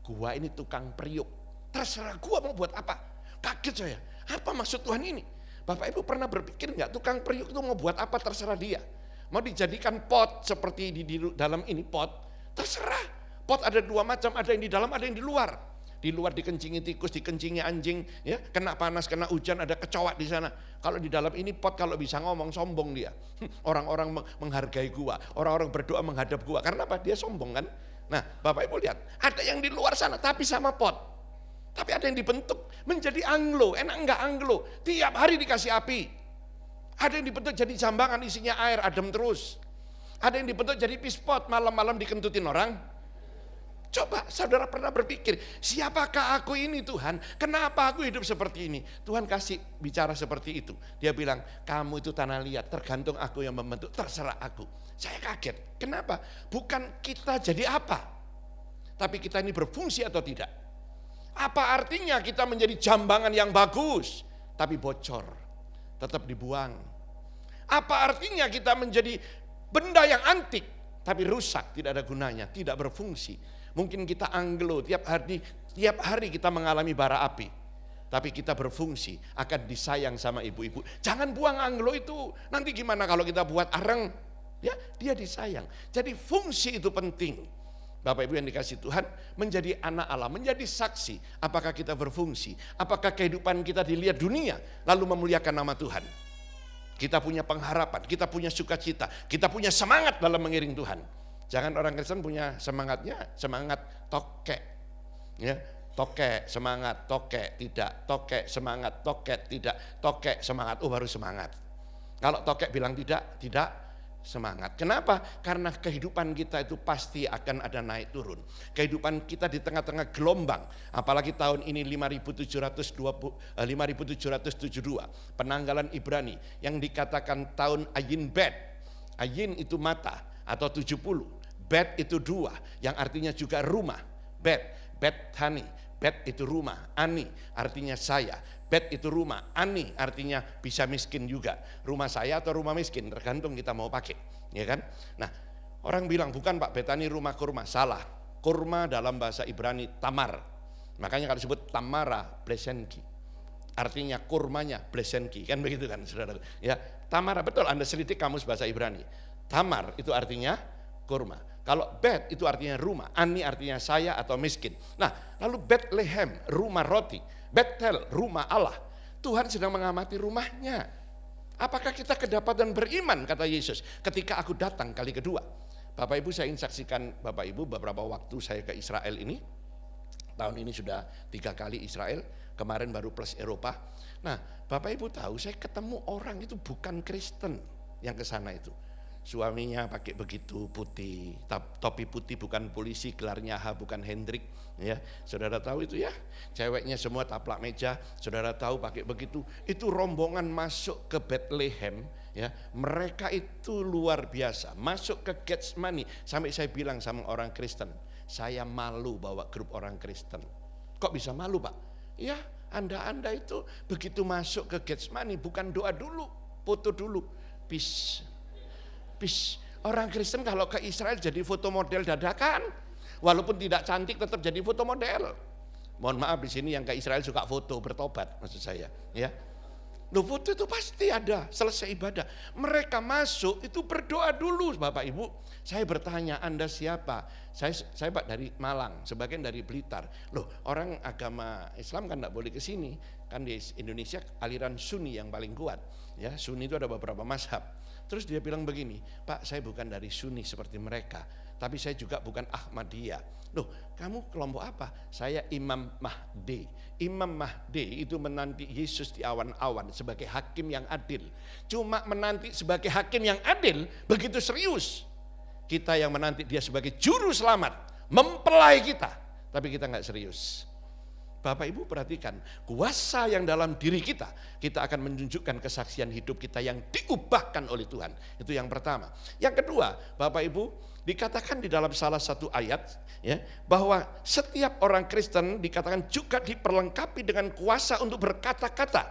gua ini tukang periuk, terserah gua mau buat apa. Kaget saya, apa maksud Tuhan ini? Bapak Ibu pernah berpikir nggak, tukang periuk itu mau buat apa terserah dia. Mau dijadikan pot seperti di dalam ini pot, terserah. Pot ada 2 macam, ada yang di dalam, ada yang di luar. Di luar dikencingi tikus, dikencingi anjing, ya kena panas, kena hujan, ada kecoak di sana. Kalau di dalam ini pot, kalau bisa ngomong sombong dia. Orang-orang menghargai gua, orang-orang berdoa menghadap gua. Karena apa? Dia sombong kan. Nah Bapak Ibu lihat, ada yang di luar sana tapi sama pot. Tapi ada yang dibentuk menjadi anglo, enak enggak anglo? Tiap hari dikasih api. Ada yang dibentuk jadi jambangan isinya air, adem terus. Ada yang dibentuk jadi pispot, malam-malam dikentutin orang. Coba saudara pernah berpikir, siapakah aku ini Tuhan? Kenapa aku hidup seperti ini? Tuhan kasih bicara seperti itu. Dia bilang, kamu itu tanah liat, tergantung aku yang membentuk, terserah aku. Saya kaget, kenapa? Bukan kita jadi apa, tapi kita ini berfungsi atau tidak. Apa artinya kita menjadi jambangan yang bagus, tapi bocor, tetap dibuang. Apa artinya kita menjadi benda yang antik, tapi rusak, tidak ada gunanya, tidak berfungsi. Mungkin kita anglo, tiap hari kita mengalami bara api, tapi kita berfungsi, akan disayang sama ibu-ibu. Jangan buang anglo itu, nanti gimana kalau kita buat areng, ya dia disayang. Jadi fungsi itu penting. Bapak Ibu yang dikasih Tuhan, menjadi anak Allah, menjadi saksi. Apakah kita berfungsi? Apakah kehidupan kita dilihat dunia, lalu memuliakan nama Tuhan? Kita punya pengharapan, kita punya sukacita, kita punya semangat dalam mengiring Tuhan. Jangan orang Kristen punya semangatnya, semangat tokek. Ya, tokek, semangat, tokek, tidak, tokek, semangat, tokek, tidak, tokek, semangat, baru semangat. Kalau tokek bilang tidak, tidak semangat. Kenapa? Karena kehidupan kita itu pasti akan ada naik turun. Kehidupan kita di tengah-tengah gelombang, apalagi tahun ini 5772, penanggalan Ibrani yang dikatakan tahun Ayin Bet. Ayin itu mata atau 70, Bet itu 2 yang artinya juga rumah. Bet Hani, Bet itu rumah, Ani artinya saya. Bet itu rumah, Ani artinya bisa miskin juga. Rumah saya atau rumah miskin, tergantung kita mau pakai, ya kan? Nah, orang bilang bukan Pak Betani rumah kurma, salah. Kurma dalam bahasa Ibrani tamar. Makanya kalau disebut tamara blesenki. Artinya kurmanya blesenki, kan begitu kan Saudara? Ya, tamara betul, Anda selidik kamus bahasa Ibrani. Tamar itu artinya kurma. Kalau Bet itu artinya rumah, Ani artinya saya atau miskin. Nah, lalu Bethlehem, rumah roti. Betel, rumah Allah. Tuhan sedang mengamati rumahnya. Apakah kita kedapatan beriman, kata Yesus, ketika aku datang kali kedua. Bapak Ibu, saya ingin saksikan Bapak Ibu beberapa waktu saya ke Israel ini. Tahun ini sudah 3 kali Israel, kemarin baru plus Eropa. Nah, Bapak Ibu tahu saya ketemu orang itu bukan Kristen yang ke sana itu. Suaminya pakai begitu putih, topi putih, bukan polisi, gelarnya H bukan Hendrik, ya. Saudara tahu itu ya. Ceweknya semua taplak meja, saudara tahu pakai begitu. Itu rombongan masuk ke Bethlehem, ya. Mereka itu luar biasa. Masuk ke Getsemani, sampai saya bilang sama orang Kristen, saya malu bawa grup orang Kristen. Kok bisa malu, Pak? Ya, Anda itu begitu masuk ke Getsemani bukan doa dulu, foto dulu. Peace. Orang Kristen kalau ke Israel jadi foto model dadakan, walaupun tidak cantik tetap jadi foto model. Mohon maaf, di sini yang ke Israel suka foto bertobat, maksud saya, ya. Loh, foto itu pasti ada selesai ibadah. Mereka masuk itu berdoa dulu, Bapak Ibu. Saya bertanya, Anda siapa? Saya Pak dari Malang, sebagian dari Blitar. Loh, orang agama Islam kan enggak boleh ke sini. Kan di Indonesia aliran Sunni yang paling kuat. Ya, Sunni itu ada beberapa mazhab. Terus dia bilang begini, Pak, saya bukan dari Sunni seperti mereka, tapi saya juga bukan Ahmadiyah. Loh, kamu kelompok apa? Saya Imam Mahdi. Imam Mahdi itu menanti Yesus di awan-awan sebagai hakim yang adil. Cuma menanti sebagai hakim yang adil begitu serius. Kita yang menanti dia sebagai juru selamat, mempelai kita, tapi kita nggak serius. Bapak Ibu perhatikan, kuasa yang dalam diri kita akan menunjukkan kesaksian hidup kita yang diubahkan oleh Tuhan. Itu yang pertama. Yang kedua, Bapak Ibu, dikatakan di dalam salah satu ayat, ya, bahwa setiap orang Kristen dikatakan juga diperlengkapi dengan kuasa untuk berkata-kata.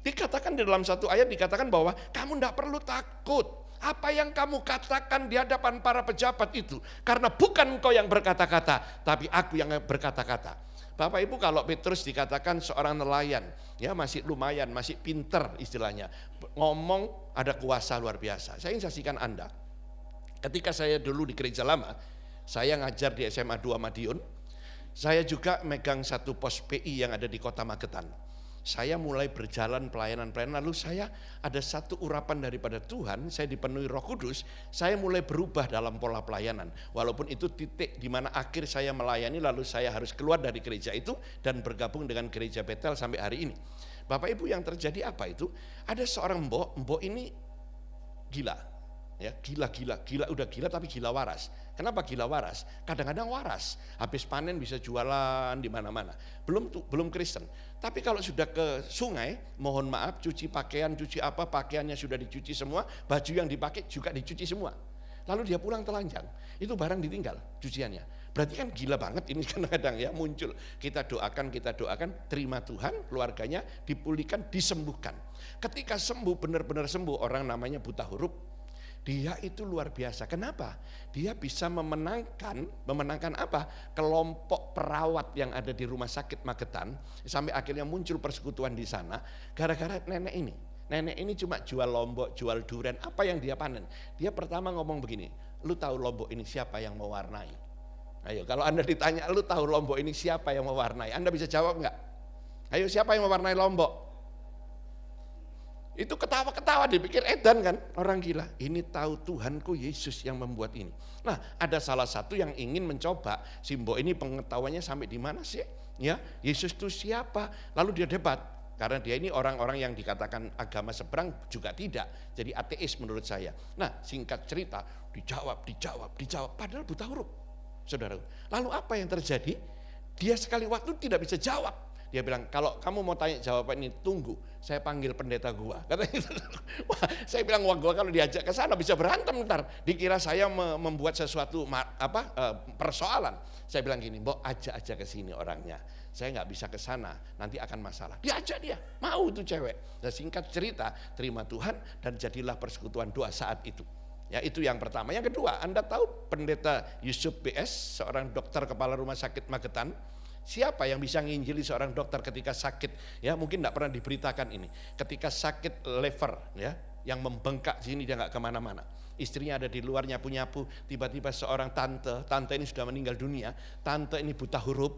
Dikatakan di dalam satu ayat, dikatakan bahwa kamu tidak perlu takut. Apa yang kamu katakan di hadapan para pejabat itu, karena bukan engkau yang berkata-kata, tapi aku yang berkata-kata. Bapak Ibu, kalau Petrus dikatakan seorang nelayan, ya masih lumayan, masih pinter istilahnya, ngomong ada kuasa luar biasa. Saya ingin saksikan Anda, ketika saya dulu di gereja lama, saya ngajar di SMA 2 Madiun, saya juga megang satu pos PI yang ada di kota Magetan. Saya mulai berjalan pelayanan-pelayanan, lalu saya ada satu urapan daripada Tuhan, saya dipenuhi Roh Kudus, saya mulai berubah dalam pola pelayanan. Walaupun itu titik di mana akhir saya melayani, lalu saya harus keluar dari gereja itu dan bergabung dengan gereja Betel sampai hari ini. Bapak Ibu, yang terjadi apa itu? Ada seorang mbok ini gila. Ya, gila udah gila tapi gila waras. Kenapa gila waras? Kadang-kadang waras, habis panen bisa jualan di mana-mana. Belum Kristen. Tapi kalau sudah ke sungai, mohon maaf, cuci pakaian, cuci apa, pakaiannya sudah dicuci semua, baju yang dipakai juga dicuci semua. Lalu dia pulang telanjang, itu barang ditinggal cuciannya. Berarti kan gila banget ini kadang-kadang ya muncul. Kita doakan, terima Tuhan, keluarganya dipulihkan, disembuhkan. Ketika sembuh, benar-benar sembuh, orang namanya buta huruf. Dia itu luar biasa. Kenapa? Dia bisa memenangkan apa? Kelompok perawat yang ada di rumah sakit Magetan, sampai akhirnya muncul persekutuan di sana gara-gara nenek ini. Nenek ini cuma jual lombok, jual durian, apa yang dia panen. Dia pertama ngomong begini, lu tahu lombok ini siapa yang mewarnai? Ayo, kalau Anda ditanya, lu tahu lombok ini siapa yang mewarnai? Anda bisa jawab enggak? Ayo, siapa yang mewarnai lombok? Itu ketawa-ketawa, dipikir edan kan, orang gila. Ini tahu Tuhanku Yesus yang membuat ini. Nah, ada salah satu yang ingin mencoba, si mbok ini pengetahuannya sampai di mana sih? Ya, Yesus itu siapa? Lalu dia debat, karena dia ini orang-orang yang dikatakan agama seberang juga tidak, jadi ateis menurut saya. Nah, singkat cerita, dijawab, padahal buta huruf, saudara. Lalu apa yang terjadi? Dia sekali waktu tidak bisa jawab. Dia bilang, kalau kamu mau tanya jawaban ini, tunggu, saya panggil pendeta gua. Katanya gitu. Wah, saya bilang, wah, gua kalau diajak ke sana bisa berantem ntar. Dikira saya membuat sesuatu persoalan. Saya bilang gini, mbok ajak aja ke sini orangnya. Saya nggak bisa ke sana, nanti akan masalah. Diajak dia, mau tuh cewek. Dan singkat cerita, terima Tuhan dan jadilah persekutuan doa saat itu. Ya, itu yang pertama. Yang kedua, Anda tahu pendeta Yusuf BS, seorang dokter kepala rumah sakit Magetan. Siapa yang bisa nginjili seorang dokter ketika sakit? Ya, mungkin tidak pernah diberitakan ini. Ketika sakit liver, ya, yang membengkak sini dia nggak kemana-mana. Istrinya ada di luar nyapu-nyapu. Tiba-tiba seorang tante ini sudah meninggal dunia. Tante ini buta huruf.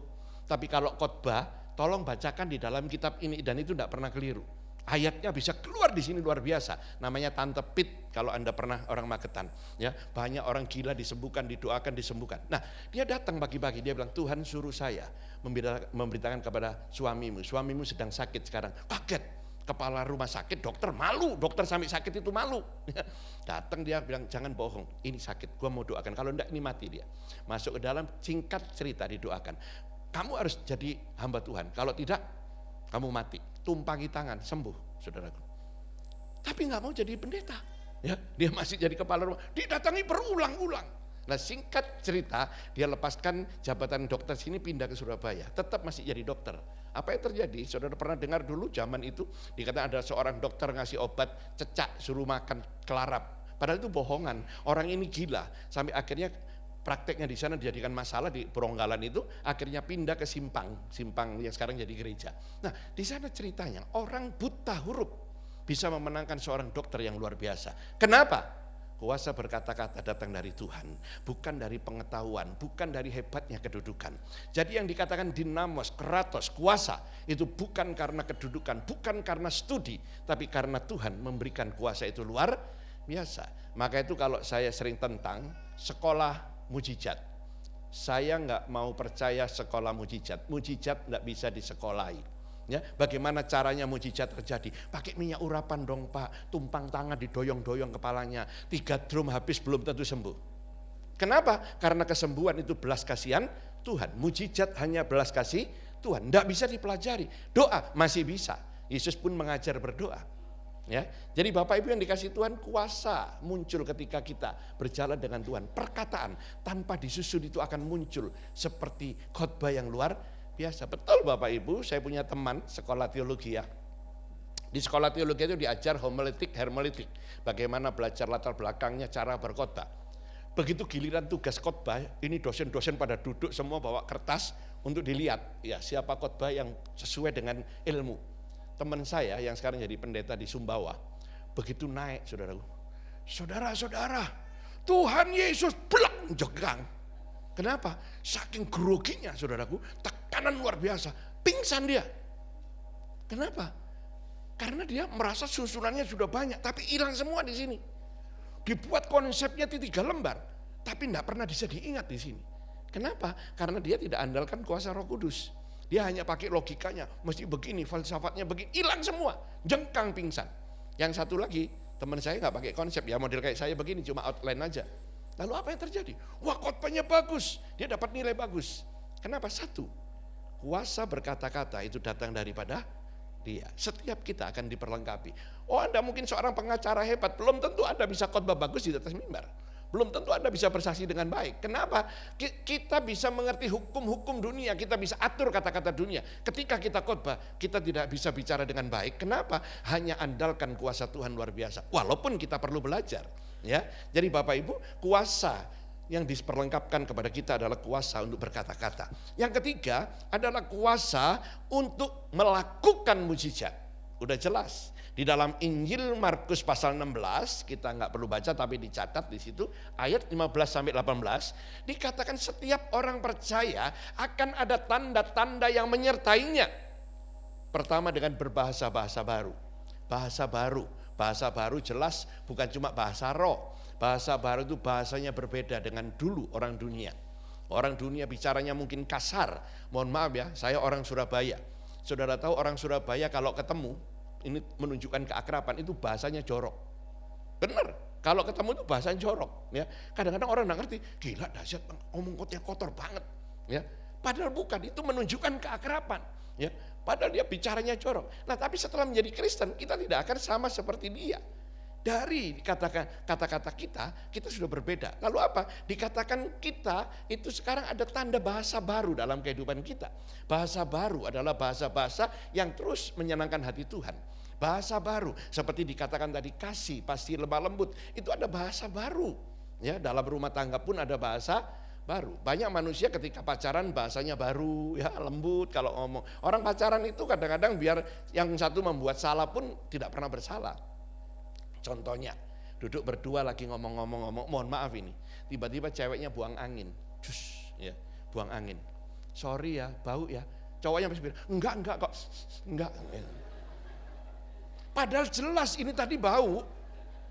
Tapi kalau khotbah, tolong bacakan di dalam kitab ini, dan itu tidak pernah keliru. Ayatnya bisa keluar di sini luar biasa. Namanya Tante Pit kalau Anda pernah orang Magetan. Ya, banyak orang gila disembuhkan, didoakan, disembuhkan. Nah, dia datang pagi-pagi, dia bilang, Tuhan suruh saya memberitakan kepada suamimu. Suamimu sedang sakit sekarang. Kaget, kepala rumah sakit, dokter malu. Dokter sampai sakit itu malu. Datang dia bilang, jangan bohong, ini sakit, gua mau doakan. Kalau enggak ini mati dia. Masuk ke dalam, singkat cerita didoakan. Kamu harus jadi hamba Tuhan. Kalau tidak, kamu mati. Tumpangi tangan, sembuh, saudaraku. Tapi nggak mau jadi pendeta, ya dia masih jadi kepala rumah. Didatangi berulang-ulang. Nah singkat cerita, dia lepaskan jabatan dokter sini pindah ke Surabaya. Tetap masih jadi dokter. Apa yang terjadi? Saudara pernah dengar dulu zaman itu dikatakan ada seorang dokter ngasih obat cecak suruh makan kelarap. Padahal itu bohongan. Orang ini gila sampai akhirnya prakteknya di sana dijadikan masalah di Peronggalan itu, akhirnya pindah ke Simpang yang sekarang jadi gereja. Nah, di sana ceritanya orang buta huruf bisa memenangkan seorang dokter yang luar biasa. Kenapa? Kuasa berkata-kata datang dari Tuhan, bukan dari pengetahuan, bukan dari hebatnya kedudukan. Jadi yang dikatakan dinamos, kratos, kuasa, itu bukan karena kedudukan, bukan karena studi, tapi karena Tuhan memberikan kuasa itu luar biasa. Maka itu kalau saya sering tentang sekolah mujizat, saya nggak mau percaya sekolah mujizat. Mujizat nggak bisa disekolahi. Ya, bagaimana caranya mujizat terjadi? Pakai minyak urapan dong Pak, tumpang tangan didoyong-doyong kepalanya, 3 drum habis belum tentu sembuh. Kenapa? Karena kesembuhan itu belas kasihan Tuhan. Mujizat hanya belas kasih Tuhan, nggak bisa dipelajari. Doa masih bisa. Yesus pun mengajar berdoa. Ya, jadi Bapak Ibu yang dikasih Tuhan, kuasa muncul ketika kita berjalan dengan Tuhan. Perkataan tanpa disusun itu akan muncul seperti khotbah yang luar biasa. Betul Bapak Ibu, saya punya teman sekolah teologi ya. Di sekolah teologi itu diajar homiletik, hermeneutik, bagaimana belajar latar belakangnya, cara berkhotbah. Begitu giliran tugas khotbah, ini dosen-dosen pada duduk semua bawa kertas untuk dilihat ya siapa khotbah yang sesuai dengan ilmu. Teman saya yang sekarang jadi pendeta di Sumbawa, begitu naik saudaraku, saudara-saudara, Tuhan Yesus belang jegang. Kenapa? Saking groginya saudaraku, tekanan luar biasa, pingsan dia. Kenapa? Karena dia merasa susunannya sudah banyak, tapi hilang semua di sini. Dibuat konsepnya 3 lembar, tapi tidak pernah bisa diingat di sini. Kenapa? Karena dia tidak andalkan kuasa Roh Kudus. Dia hanya pakai logikanya, mesti begini, falsafatnya begini, hilang semua, jengkang pingsan. Yang satu lagi, teman saya nggak pakai konsep, ya model kayak saya begini, cuma outline aja. Lalu apa yang terjadi? Wah khotbahnya bagus, dia dapat nilai bagus. Kenapa? Satu, kuasa berkata-kata itu datang daripada dia. Setiap kita akan diperlengkapi. Oh Anda mungkin seorang pengacara hebat, belum tentu Anda bisa khotbah bagus di atas mimbar. Belum tentu Anda bisa bersaksi dengan baik. Kenapa? Kita bisa mengerti hukum-hukum dunia, kita bisa atur kata-kata dunia. Ketika kita khotbah, kita tidak bisa bicara dengan baik. Kenapa? Hanya andalkan kuasa Tuhan luar biasa. Walaupun kita perlu belajar. Ya, jadi Bapak Ibu, kuasa yang diperlengkapkan kepada kita adalah kuasa untuk berkata-kata. Yang ketiga adalah kuasa untuk melakukan mujizat. Udah jelas. Di dalam Injil Markus pasal 16, kita nggak perlu baca tapi dicatat di situ ayat 15 sampai 18 dikatakan setiap orang percaya akan ada tanda-tanda yang menyertainya. Pertama dengan berbahasa-bahasa baru. Bahasa baru jelas bukan cuma bahasa roh. Bahasa baru itu bahasanya berbeda dengan dulu orang dunia. Orang dunia bicaranya mungkin kasar. Mohon maaf ya, saya orang Surabaya. Saudara tahu orang Surabaya kalau ketemu ini menunjukkan keakraban itu bahasanya jorok. Benar, kalau ketemu itu bahasanya jorok. Ya, kadang-kadang orang nggak ngerti, gila dahsyat, ngomong kotor banget. Ya, padahal bukan, itu menunjukkan keakraban. Ya, padahal dia bicaranya jorok. Nah, tapi setelah menjadi Kristen, kita tidak akan sama seperti dia. Dari kata-kata kita sudah berbeda. Lalu apa? Dikatakan kita itu sekarang ada tanda bahasa baru dalam kehidupan kita. Bahasa baru adalah bahasa-bahasa yang terus menyenangkan hati Tuhan. Bahasa baru seperti dikatakan tadi kasih, pasti lemah lembut. Itu ada bahasa baru. Ya, dalam rumah tangga pun ada bahasa baru. Banyak manusia ketika pacaran bahasanya baru, ya lembut kalau ngomong. Orang pacaran itu kadang-kadang biar yang satu membuat salah pun tidak pernah bersalah. Contohnya, duduk berdua lagi ngomong-ngomong, mohon maaf ini, tiba-tiba ceweknya buang angin, cus, ya, buang angin. Sorry ya, bau ya. Cowoknya pasti bilang, enggak kok, enggak. Padahal jelas ini tadi bau,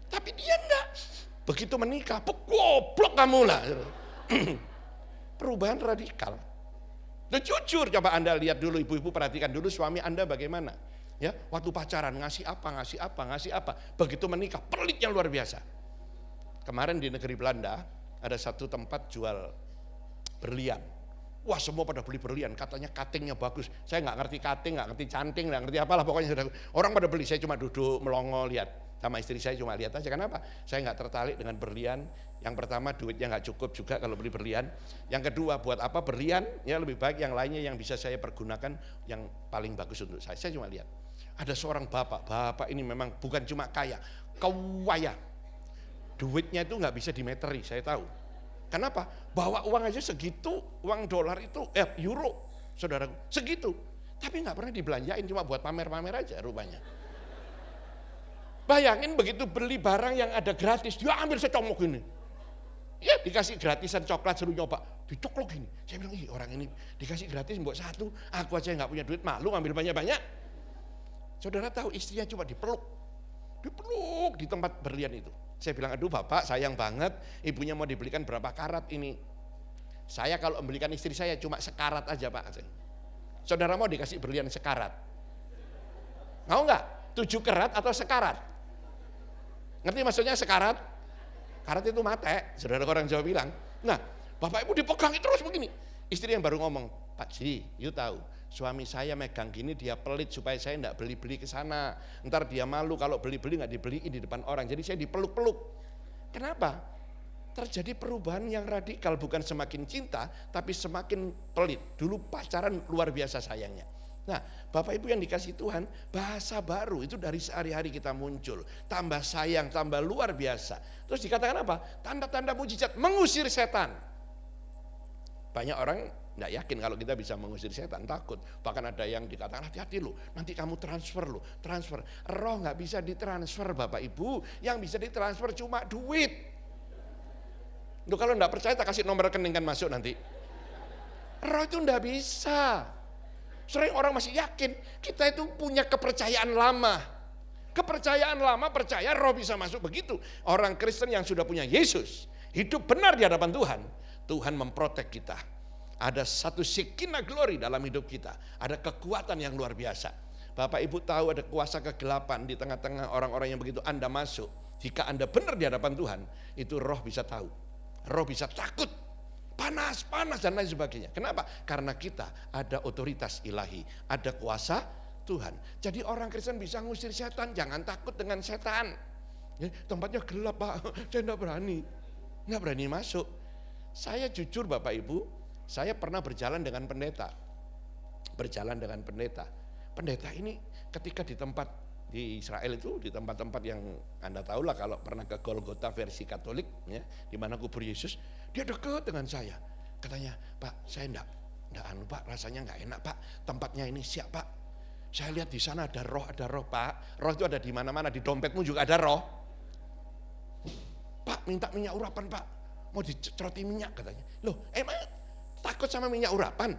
tapi dia enggak. Begitu menikah, goblok kamu lah. Perubahan radikal. Dan jujur, coba Anda lihat dulu, ibu-ibu perhatikan dulu suami Anda bagaimana. Ya, waktu pacaran ngasih apa. Begitu menikah, pelitnya luar biasa. Kemarin di negeri Belanda ada satu tempat jual berlian. Wah, semua pada beli berlian, katanya cuttingnya bagus. Saya nggak ngerti cutting, nggak ngerti canting, nggak ngerti apalah pokoknya. Orang pada beli, saya cuma duduk melongo lihat. Sama istri saya cuma lihat aja. Kenapa? Saya nggak tertarik dengan berlian. Yang pertama duitnya nggak cukup juga kalau beli berlian. Yang kedua buat apa berlian? Ya lebih baik yang lainnya yang bisa saya pergunakan yang paling bagus untuk saya. Saya cuma lihat. Ada seorang bapak ini memang bukan cuma kaya, kaya. Duitnya itu nggak bisa dimeteri, saya tahu. Kenapa? Bawa uang aja segitu, uang dolar itu, euro, saudaraku, segitu. Tapi nggak pernah dibelanjain, cuma buat pamer-pamer aja rupanya. Bayangin begitu beli barang yang ada gratis, dia ambil secomok gini. Ya dikasih gratisan coklat suruh nyoba, dicoklok gini. Saya bilang, orang ini dikasih gratis buat satu, aku aja nggak punya duit, malu ambil banyak-banyak. Saudara tahu istrinya cuma dipeluk di tempat berlian itu. Saya bilang, aduh bapak sayang banget, ibunya mau dibelikan berapa karat ini. Saya kalau membelikan istri saya cuma sekarat aja pak. Saudara mau dikasih berlian sekarat? Mau nggak? 7 karat atau sekarat? Ngerti maksudnya sekarat? Karat itu mate, saudara orang Jawa bilang. Nah, bapak ibu dipegang terus begini. Istri yang baru ngomong, Pak Ji, you tahu, suami saya megang gini dia pelit supaya saya enggak beli-beli ke sana. Ntar dia malu kalau beli-beli enggak dibeliin di depan orang. Jadi saya dipeluk-peluk. Kenapa? Terjadi perubahan yang radikal, bukan semakin cinta tapi semakin pelit. Dulu pacaran luar biasa sayangnya. Nah, Bapak Ibu yang dikasih Tuhan, bahasa baru itu dari sehari-hari kita muncul. Tambah sayang, tambah luar biasa. Terus dikatakan apa? Tanda-tanda mujizat mengusir setan. Banyak orang tidak yakin kalau kita bisa mengusir setan, takut. Bahkan ada yang dikatakan hati-hati loh, nanti kamu transfer. Roh nggak bisa ditransfer Bapak Ibu, yang bisa ditransfer cuma duit. Loh, kalau nggak percaya tak kasih nomor rekening kan masuk nanti. Roh itu nggak bisa. Sering orang masih yakin kita itu punya kepercayaan lama. Kepercayaan lama percaya roh bisa masuk begitu. Orang Kristen yang sudah punya Yesus, hidup benar di hadapan Tuhan, Tuhan memprotek kita. Ada satu Shekinah glory dalam hidup kita. Ada kekuatan yang luar biasa. Bapak Ibu tahu ada kuasa kegelapan di tengah-tengah orang-orang yang begitu Anda masuk. Jika Anda benar di hadapan Tuhan, itu roh bisa tahu. Roh bisa takut. Panas dan lain sebagainya. Kenapa? Karena kita ada otoritas ilahi, ada kuasa Tuhan. Jadi orang Kristen bisa ngusir setan, jangan takut dengan setan. Ya, tempatnya gelap Pak, saya enggak berani masuk. Saya jujur Bapak Ibu, saya pernah berjalan dengan pendeta. Pendeta ini ketika di tempat di Israel itu, di tempat-tempat yang Anda tahu lah kalau pernah ke Golgota versi Katolik, ya, di mana kubur Yesus, dia dekat dengan saya. Katanya, Pak, saya enggak Pak, rasanya enggak enak Pak, tempatnya ini siap Pak. Saya lihat di sana ada roh Pak. Roh itu ada di mana-mana, di dompetmu juga ada roh. Pak, minta minyak urapan Pak, mau diceroti minyak katanya. Loh, emang takut sama minyak urapan?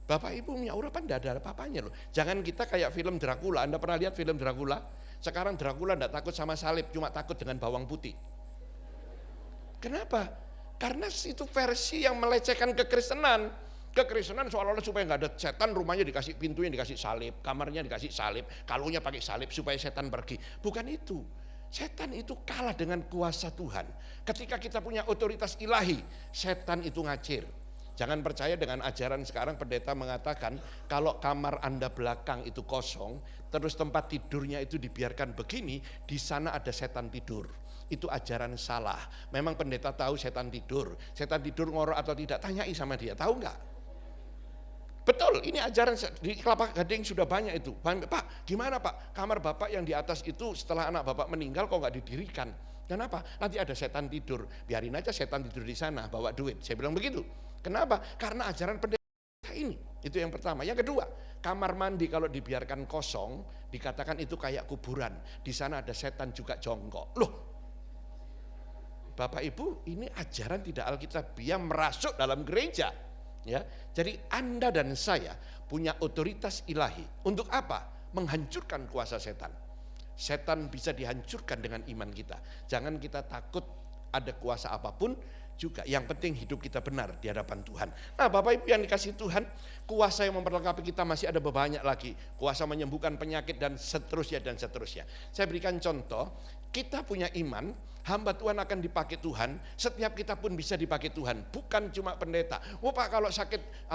Bapak Ibu, minyak urapan tidak ada apa-apanya loh. Jangan kita kayak film Dracula. Anda pernah lihat film Dracula? Sekarang Dracula tidak takut sama salib, cuma takut dengan bawang putih. Kenapa? Karena itu versi yang melecehkan kekristenan. Kekristenan seolah-olah supaya nggak ada setan, rumahnya dikasih pintunya dikasih salib, kamarnya dikasih salib, kalungnya pakai salib supaya setan pergi. Bukan itu. Setan itu kalah dengan kuasa Tuhan. Ketika kita punya otoritas ilahi, setan itu ngacir. Jangan percaya dengan ajaran sekarang pendeta mengatakan kalau kamar Anda belakang itu kosong, terus tempat tidurnya itu dibiarkan begini, di sana ada setan tidur. Itu ajaran salah. Memang pendeta tahu setan tidur ngorok atau tidak, tanyai sama dia, tahu enggak? Betul, ini ajaran di Kelapa Gading sudah banyak itu. Pak, gimana Pak? Kamar Bapak yang di atas itu setelah anak Bapak meninggal kok enggak didirikan? Kenapa? Nanti ada setan tidur. Biarin aja setan tidur di sana, bawa duit. Saya bilang begitu. Kenapa? Karena ajaran pendeta ini. Itu yang pertama. Yang kedua, kamar mandi kalau dibiarkan kosong, dikatakan itu kayak kuburan. Di sana ada setan juga jongkok. Loh, Bapak Ibu, ini ajaran tidak alkitabiah merasuk dalam gereja. Ya, jadi Anda dan saya punya otoritas ilahi. Untuk apa? Menghancurkan kuasa setan. Setan bisa dihancurkan dengan iman kita. Jangan kita takut ada kuasa apapun juga. Yang penting hidup kita benar di hadapan Tuhan. Nah Bapak Ibu yang dikasihi Tuhan, kuasa yang memperlengkapi kita masih ada banyak lagi. Kuasa menyembuhkan penyakit dan seterusnya dan seterusnya. Saya berikan contoh, kita punya iman, hamba Tuhan akan dipakai Tuhan, setiap kita pun bisa dipakai Tuhan, bukan cuma pendeta. Oh Pak kalau sakit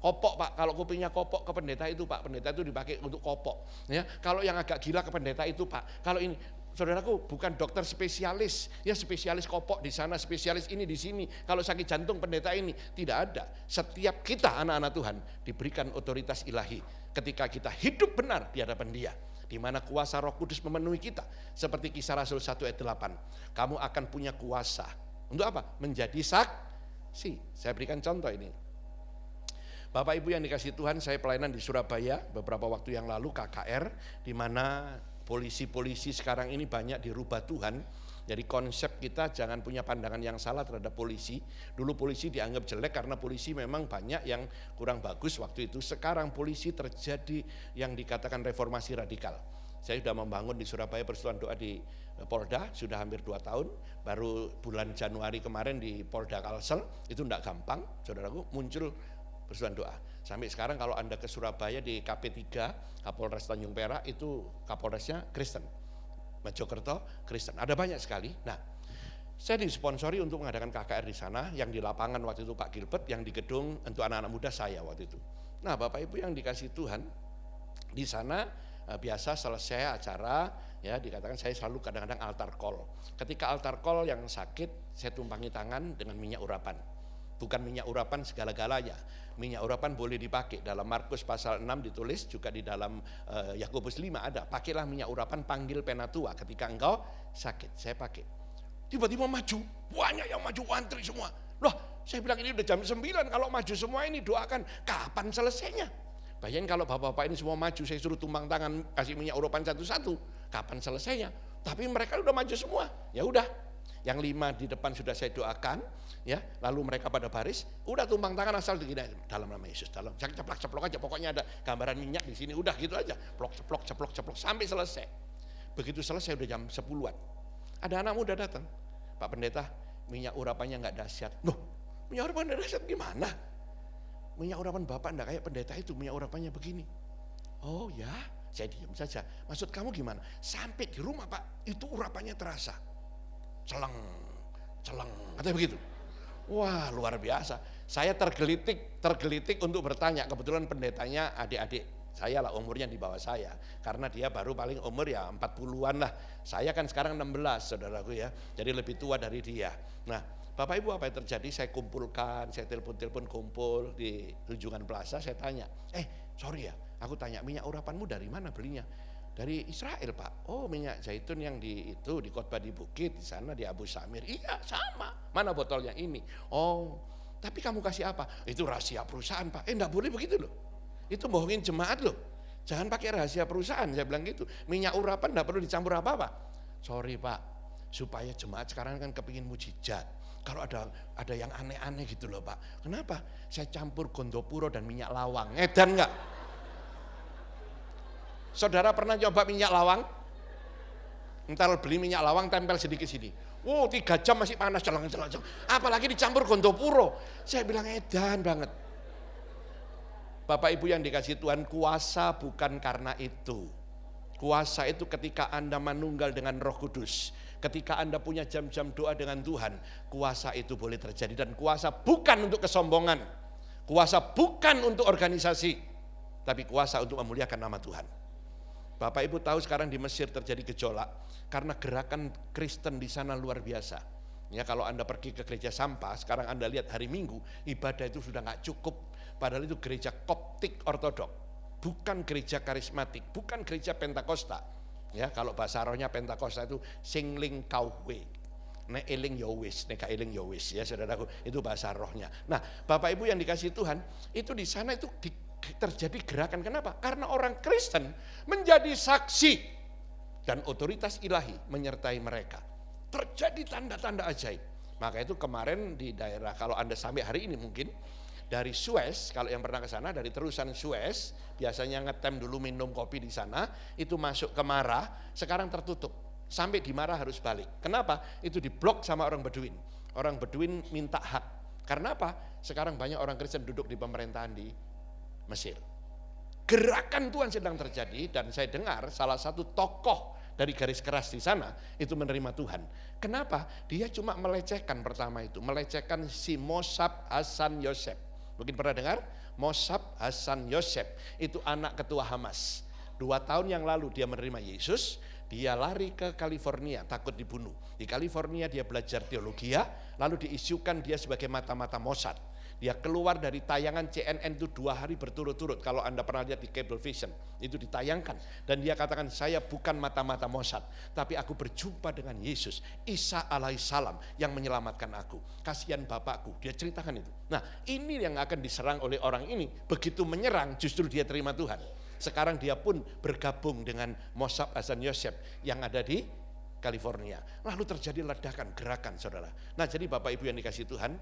kopok Pak, kalau kupingnya kopok ke pendeta itu Pak, pendeta itu dipakai untuk kopok. Ya, kalau yang agak gila ke pendeta itu Pak, kalau ini, saudaraku bukan dokter spesialis, ya spesialis kopok di sana, spesialis ini di sini. Kalau sakit jantung pendeta ini, tidak ada. Setiap kita anak-anak Tuhan diberikan otoritas ilahi ketika kita hidup benar di hadapan Dia. Di mana kuasa Roh Kudus memenuhi kita. Seperti Kisah Rasul 1 ayat 8. Kamu akan punya kuasa. Untuk apa? Menjadi saksi. Saya berikan contoh ini. Bapak Ibu yang dikasihi Tuhan, saya pelayanan di Surabaya beberapa waktu yang lalu, KKR, di mana polisi-polisi sekarang ini banyak dirubah Tuhan. Jadi konsep kita jangan punya pandangan yang salah terhadap polisi. Dulu polisi dianggap jelek karena polisi memang banyak yang kurang bagus waktu itu. Sekarang polisi terjadi yang dikatakan reformasi radikal. Saya sudah membangun di Surabaya Persekutuan Doa di Polda, sudah hampir 2 tahun. Baru bulan Januari kemarin di Polda Kalsel, itu tidak gampang, saudaraku, muncul Persekutuan Doa. Sampai sekarang kalau Anda ke Surabaya di KP3, Kapolres Tanjung Perak, itu Kapolresnya Kristen. Mojokerto Kristen, ada banyak sekali. Nah, saya disponsori untuk mengadakan KKR di sana, yang di lapangan waktu itu Pak Gilbert, yang di gedung untuk anak-anak muda saya waktu itu. Nah, Bapak Ibu yang dikasihi Tuhan, di sana biasa selesai acara, ya dikatakan saya selalu kadang-kadang altar call. Ketika altar call yang sakit, saya tumpangi tangan dengan minyak urapan. Bukan minyak urapan segala-galanya. Minyak urapan boleh dipakai. Dalam Markus pasal 6 ditulis, juga di dalam Yakobus 5 ada. Pakailah minyak urapan, panggil penatua ketika engkau sakit. Saya pakai. Tiba-tiba maju, banyak yang maju, antri semua. Loh, saya bilang ini udah jam 9, kalau maju semua ini doakan. Kapan selesainya? Bayangin kalau bapak-bapak ini semua maju, saya suruh tumbang tangan, kasih minyak urapan satu-satu. Kapan selesainya? Tapi mereka udah maju semua. Ya udah. Yang 5 di depan sudah saya doakan, ya, lalu mereka pada baris, udah tumbang tangan asal begini, dalam nama Yesus, dalam ceplok aja, pokoknya ada gambaran minyak di sini, udah gitu aja, ceplok sampai selesai. Begitu selesai udah jam 10-an. Ada anak muda datang, Pak Pendeta, minyak urapannya nggak dahsyat. Loh, minyak urapan nggak dahsyat gimana? Minyak urapan Bapak nggak kayak pendeta itu, minyak urapannya begini. Oh ya, saya diam saja. Maksud kamu gimana? Sampai di rumah Pak, itu urapannya terasa. Celeng, katanya begitu. Wah, luar biasa. Saya tergelitik untuk bertanya. Kebetulan pendetanya adik-adik saya lah, umurnya di bawah saya. Karena dia baru paling umur ya 40-an lah. Saya kan sekarang 16, saudaraku ya. Jadi lebih tua dari dia. Nah, Bapak Ibu apa yang terjadi? Saya kumpulkan, saya telepon kumpul di Tunjungan Plaza, saya tanya. Sorry ya, aku tanya, minyak urapanmu dari mana belinya? Dari Israel Pak. Oh, minyak zaitun yang di khotbah di bukit di sana di Abu Samir. Iya sama. Mana botolnya ini? Oh, tapi kamu kasih apa? Itu rahasia perusahaan Pak. Enggak boleh begitu loh. Itu bohongin jemaat loh. Jangan pakai rahasia perusahaan. Saya bilang gitu. Minyak urapan enggak perlu dicampur apa-apa. Sorry Pak. Supaya jemaat sekarang kan kepingin mujizat. Kalau ada yang aneh-aneh gitu loh Pak. Kenapa? Saya campur gondopuro dan minyak lawang. Edan enggak? Saudara pernah coba minyak lawang? Entar beli minyak lawang tempel sedikit sini. Wow, 3 jam masih panas, celang. Apalagi dicampur gondopuro. Saya bilang edan banget. Bapak Ibu yang dikasihi Tuhan, kuasa bukan karena itu. Kuasa itu ketika Anda menunggal dengan Roh Kudus. Ketika Anda punya jam-jam doa dengan Tuhan, kuasa itu boleh terjadi. Dan kuasa bukan untuk kesombongan. Kuasa bukan untuk organisasi. Tapi kuasa untuk memuliakan nama Tuhan. Bapak Ibu tahu sekarang di Mesir terjadi gejolak karena gerakan Kristen di sana luar biasa. Ya, kalau Anda pergi ke gereja sampah, sekarang Anda lihat hari Minggu ibadah itu sudah nggak cukup. Padahal itu gereja Koptik Ortodok, bukan gereja karismatik, bukan gereja Pentakosta. Ya, kalau bahasa rohnya Pentakosta itu singling kauwe, ne eling yowis, neka eling yowis, ya saudaraku, itu bahasa rohnya. Nah, Bapak Ibu yang dikasihi Tuhan, itu di sana itu terjadi gerakan. Kenapa? Karena orang Kristen menjadi saksi dan otoritas ilahi menyertai mereka. Terjadi tanda-tanda ajaib. Maka itu kemarin di daerah, kalau Anda sampai hari ini mungkin dari Suez, kalau yang pernah ke sana dari terusan Suez, biasanya ngetem dulu minum kopi di sana, itu masuk ke Marah, sekarang tertutup. Sampai di Marah harus balik. Kenapa? Itu diblok sama orang Beduin. Orang Beduin minta hak. Karena apa? Sekarang banyak orang Kristen duduk di pemerintahan di Mesir. Gerakan Tuhan sedang terjadi dan saya dengar salah satu tokoh dari garis keras di sana itu menerima Tuhan. Kenapa? Dia cuma melecehkan pertama itu, melecehkan si Mossab Hassan Yosef. Mungkin pernah dengar? Mossab Hassan Yosef itu anak ketua Hamas. 2 tahun yang lalu dia menerima Yesus, dia lari ke California takut dibunuh. Di California dia belajar teologi, lalu diisukan dia sebagai mata-mata Mossad. Dia keluar dari tayangan CNN itu 2 hari berturut-turut. Kalau Anda pernah lihat di Cable Vision, itu ditayangkan. Dan dia katakan, saya bukan mata-mata Mossad, tapi aku berjumpa dengan Yesus, Isa alaihissalam yang menyelamatkan aku. Kasihan bapakku, dia ceritakan itu. Nah, ini yang akan diserang oleh orang ini. Begitu menyerang, justru dia terima Tuhan. Sekarang dia pun bergabung dengan Mossab Hassan Yosef yang ada di California. Lalu terjadi ledakan, gerakan saudara. Nah jadi Bapak Ibu yang dikasihi Tuhan,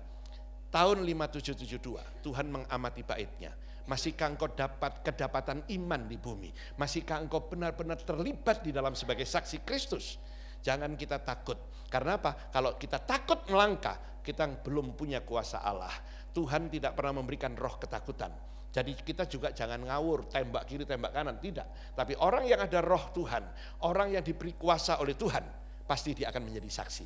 tahun 5772 Tuhan mengamati baitnya. Masihkah engkau dapat kedapatan iman di bumi? Masihkah engkau benar-benar terlibat di dalam sebagai saksi Kristus? Jangan kita takut. Karena apa? Kalau kita takut melangkah, kita belum punya kuasa Allah. Tuhan tidak pernah memberikan roh ketakutan. Jadi kita juga jangan ngawur, tembak kiri, tembak kanan, tidak. Tapi orang yang ada roh Tuhan, orang yang diberi kuasa oleh Tuhan, pasti dia akan menjadi saksi.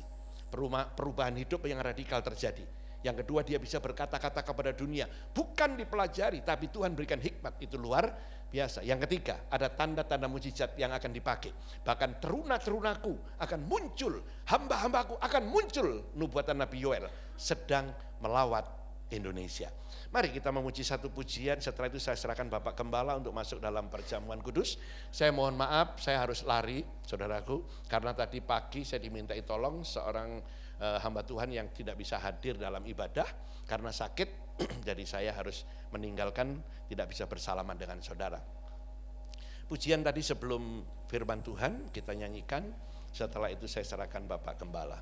Perubahan hidup yang radikal terjadi. Yang kedua, dia bisa berkata-kata kepada dunia, bukan dipelajari, tapi Tuhan berikan hikmat, itu luar biasa. Yang ketiga, ada tanda-tanda mujizat yang akan dipakai. Bahkan teruna-terunaku akan muncul, hamba-hambaku akan muncul, nubuatan Nabi Yoel sedang melawat Indonesia. Mari kita memuji satu pujian, setelah itu saya serahkan Bapak Gembala untuk masuk dalam perjamuan kudus. Saya mohon maaf, saya harus lari, saudaraku, karena tadi pagi saya dimintai tolong seorang hamba Tuhan yang tidak bisa hadir dalam ibadah karena sakit, jadi saya harus meninggalkan, tidak bisa bersalaman dengan saudara. Pujian tadi sebelum firman Tuhan kita nyanyikan, setelah itu saya serahkan Bapak Gembala.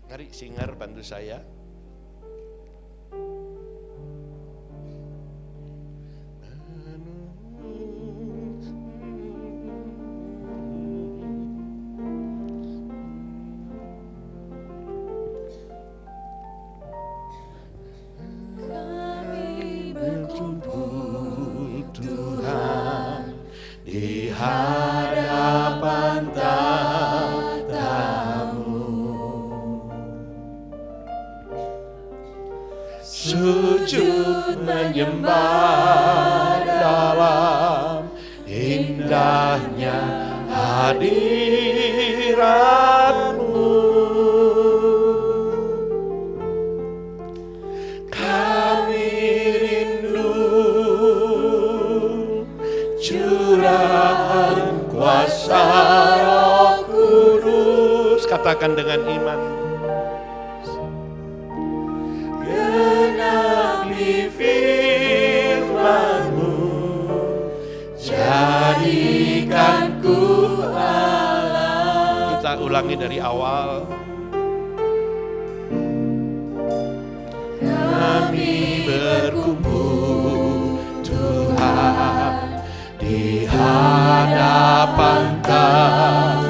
Mari singer bantu saya. Kami berkumpul Tuhan di hadapan sujud menyembah dalam indahnya hadirat-Mu. Kami rindu curahan kuasa Roh Kudus. Katakan dengan iman. Firman-Mu jadikan ku Allah. Kita ulangi dari awal. Kami berkumpul Tuhan di hadapan tahta-Mu.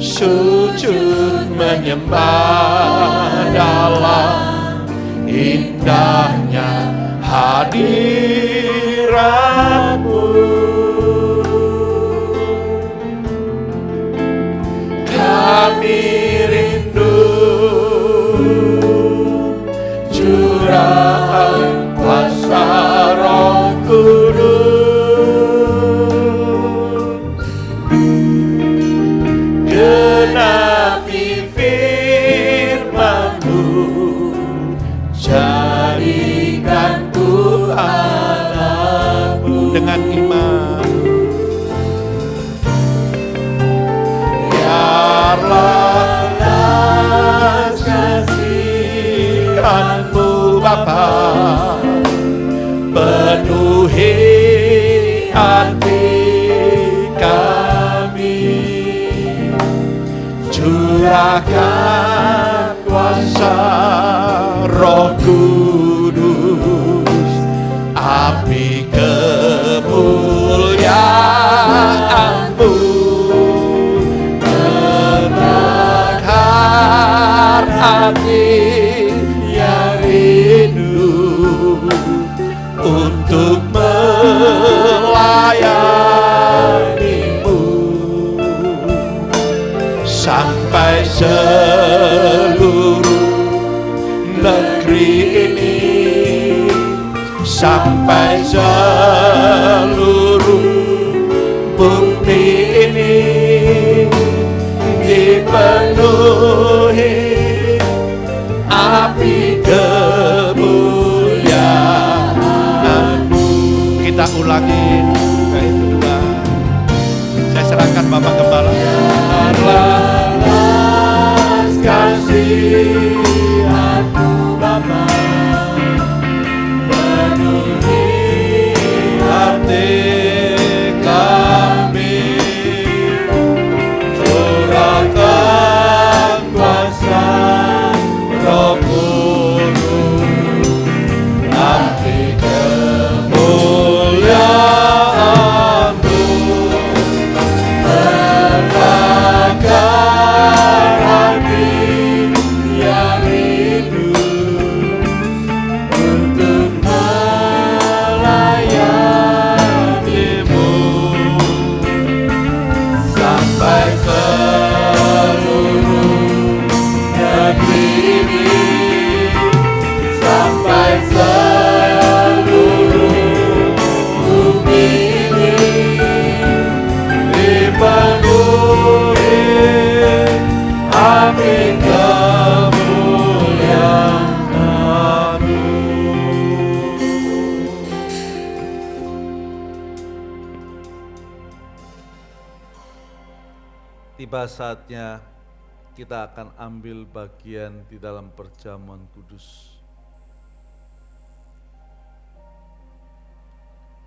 Sujud menyembah dalam indahnya hadirat-Mu. Kami rindu curahan kuasa Roh Kudus. Genapi firman-Mu, jadikan ku anak-Mu. curahkan kuasa Roh Kudus, api kemuliaan-Mu terbakar hati yang rindu untuk melayani-Mu sampai seluruh negeri ini, sampai seluruh bumi ini dipenuhi api kemuliaan-Mu. Kita ulangi yang kedua. Saya serahkan Bapak Gembala. Belas kasihan-Mu Bapa, penuhi hati kami, curahkan kuasa Roh Kudus, api kemuliaan-Mu terbakar hati yang rindu untuk melayani-Mu sampai seluruh negeri ini, sampai seluruh bumi ini dipenuhi api kemuliaan-Mu. Tiba saatnya kita akan ambil bagian di dalam perjamuan kudus.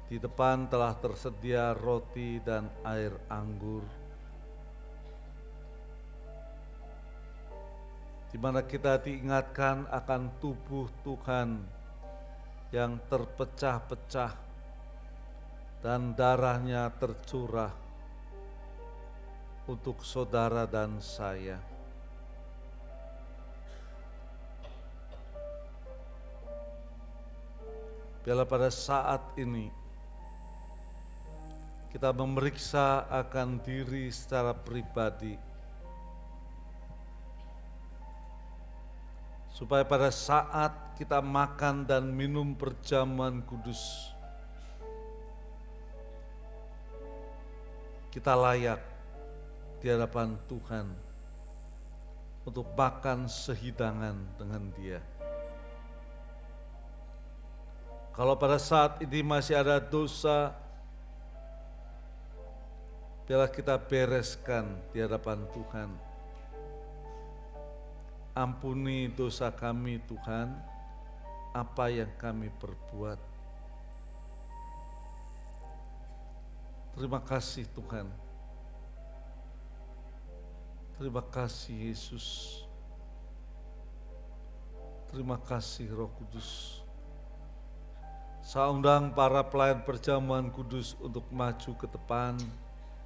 Di depan telah tersedia roti dan air anggur, di mana kita diingatkan akan tubuh Tuhan yang terpecah-pecah dan darahnya tercurah untuk saudara dan saya. Biarlah pada saat ini kita memeriksa akan diri secara pribadi, supaya pada saat kita makan dan minum perjamuan kudus, kita layak di hadapan Tuhan untuk makan sehidangan dengan Dia. Kalau pada saat ini masih ada dosa, biarlah kita bereskan di hadapan Tuhan. Ampuni dosa kami Tuhan, apa yang kami perbuat. Terima kasih Tuhan. Terima kasih Yesus. Terima kasih Roh Kudus. Saya undang para pelayan perjamuan kudus untuk maju ke depan.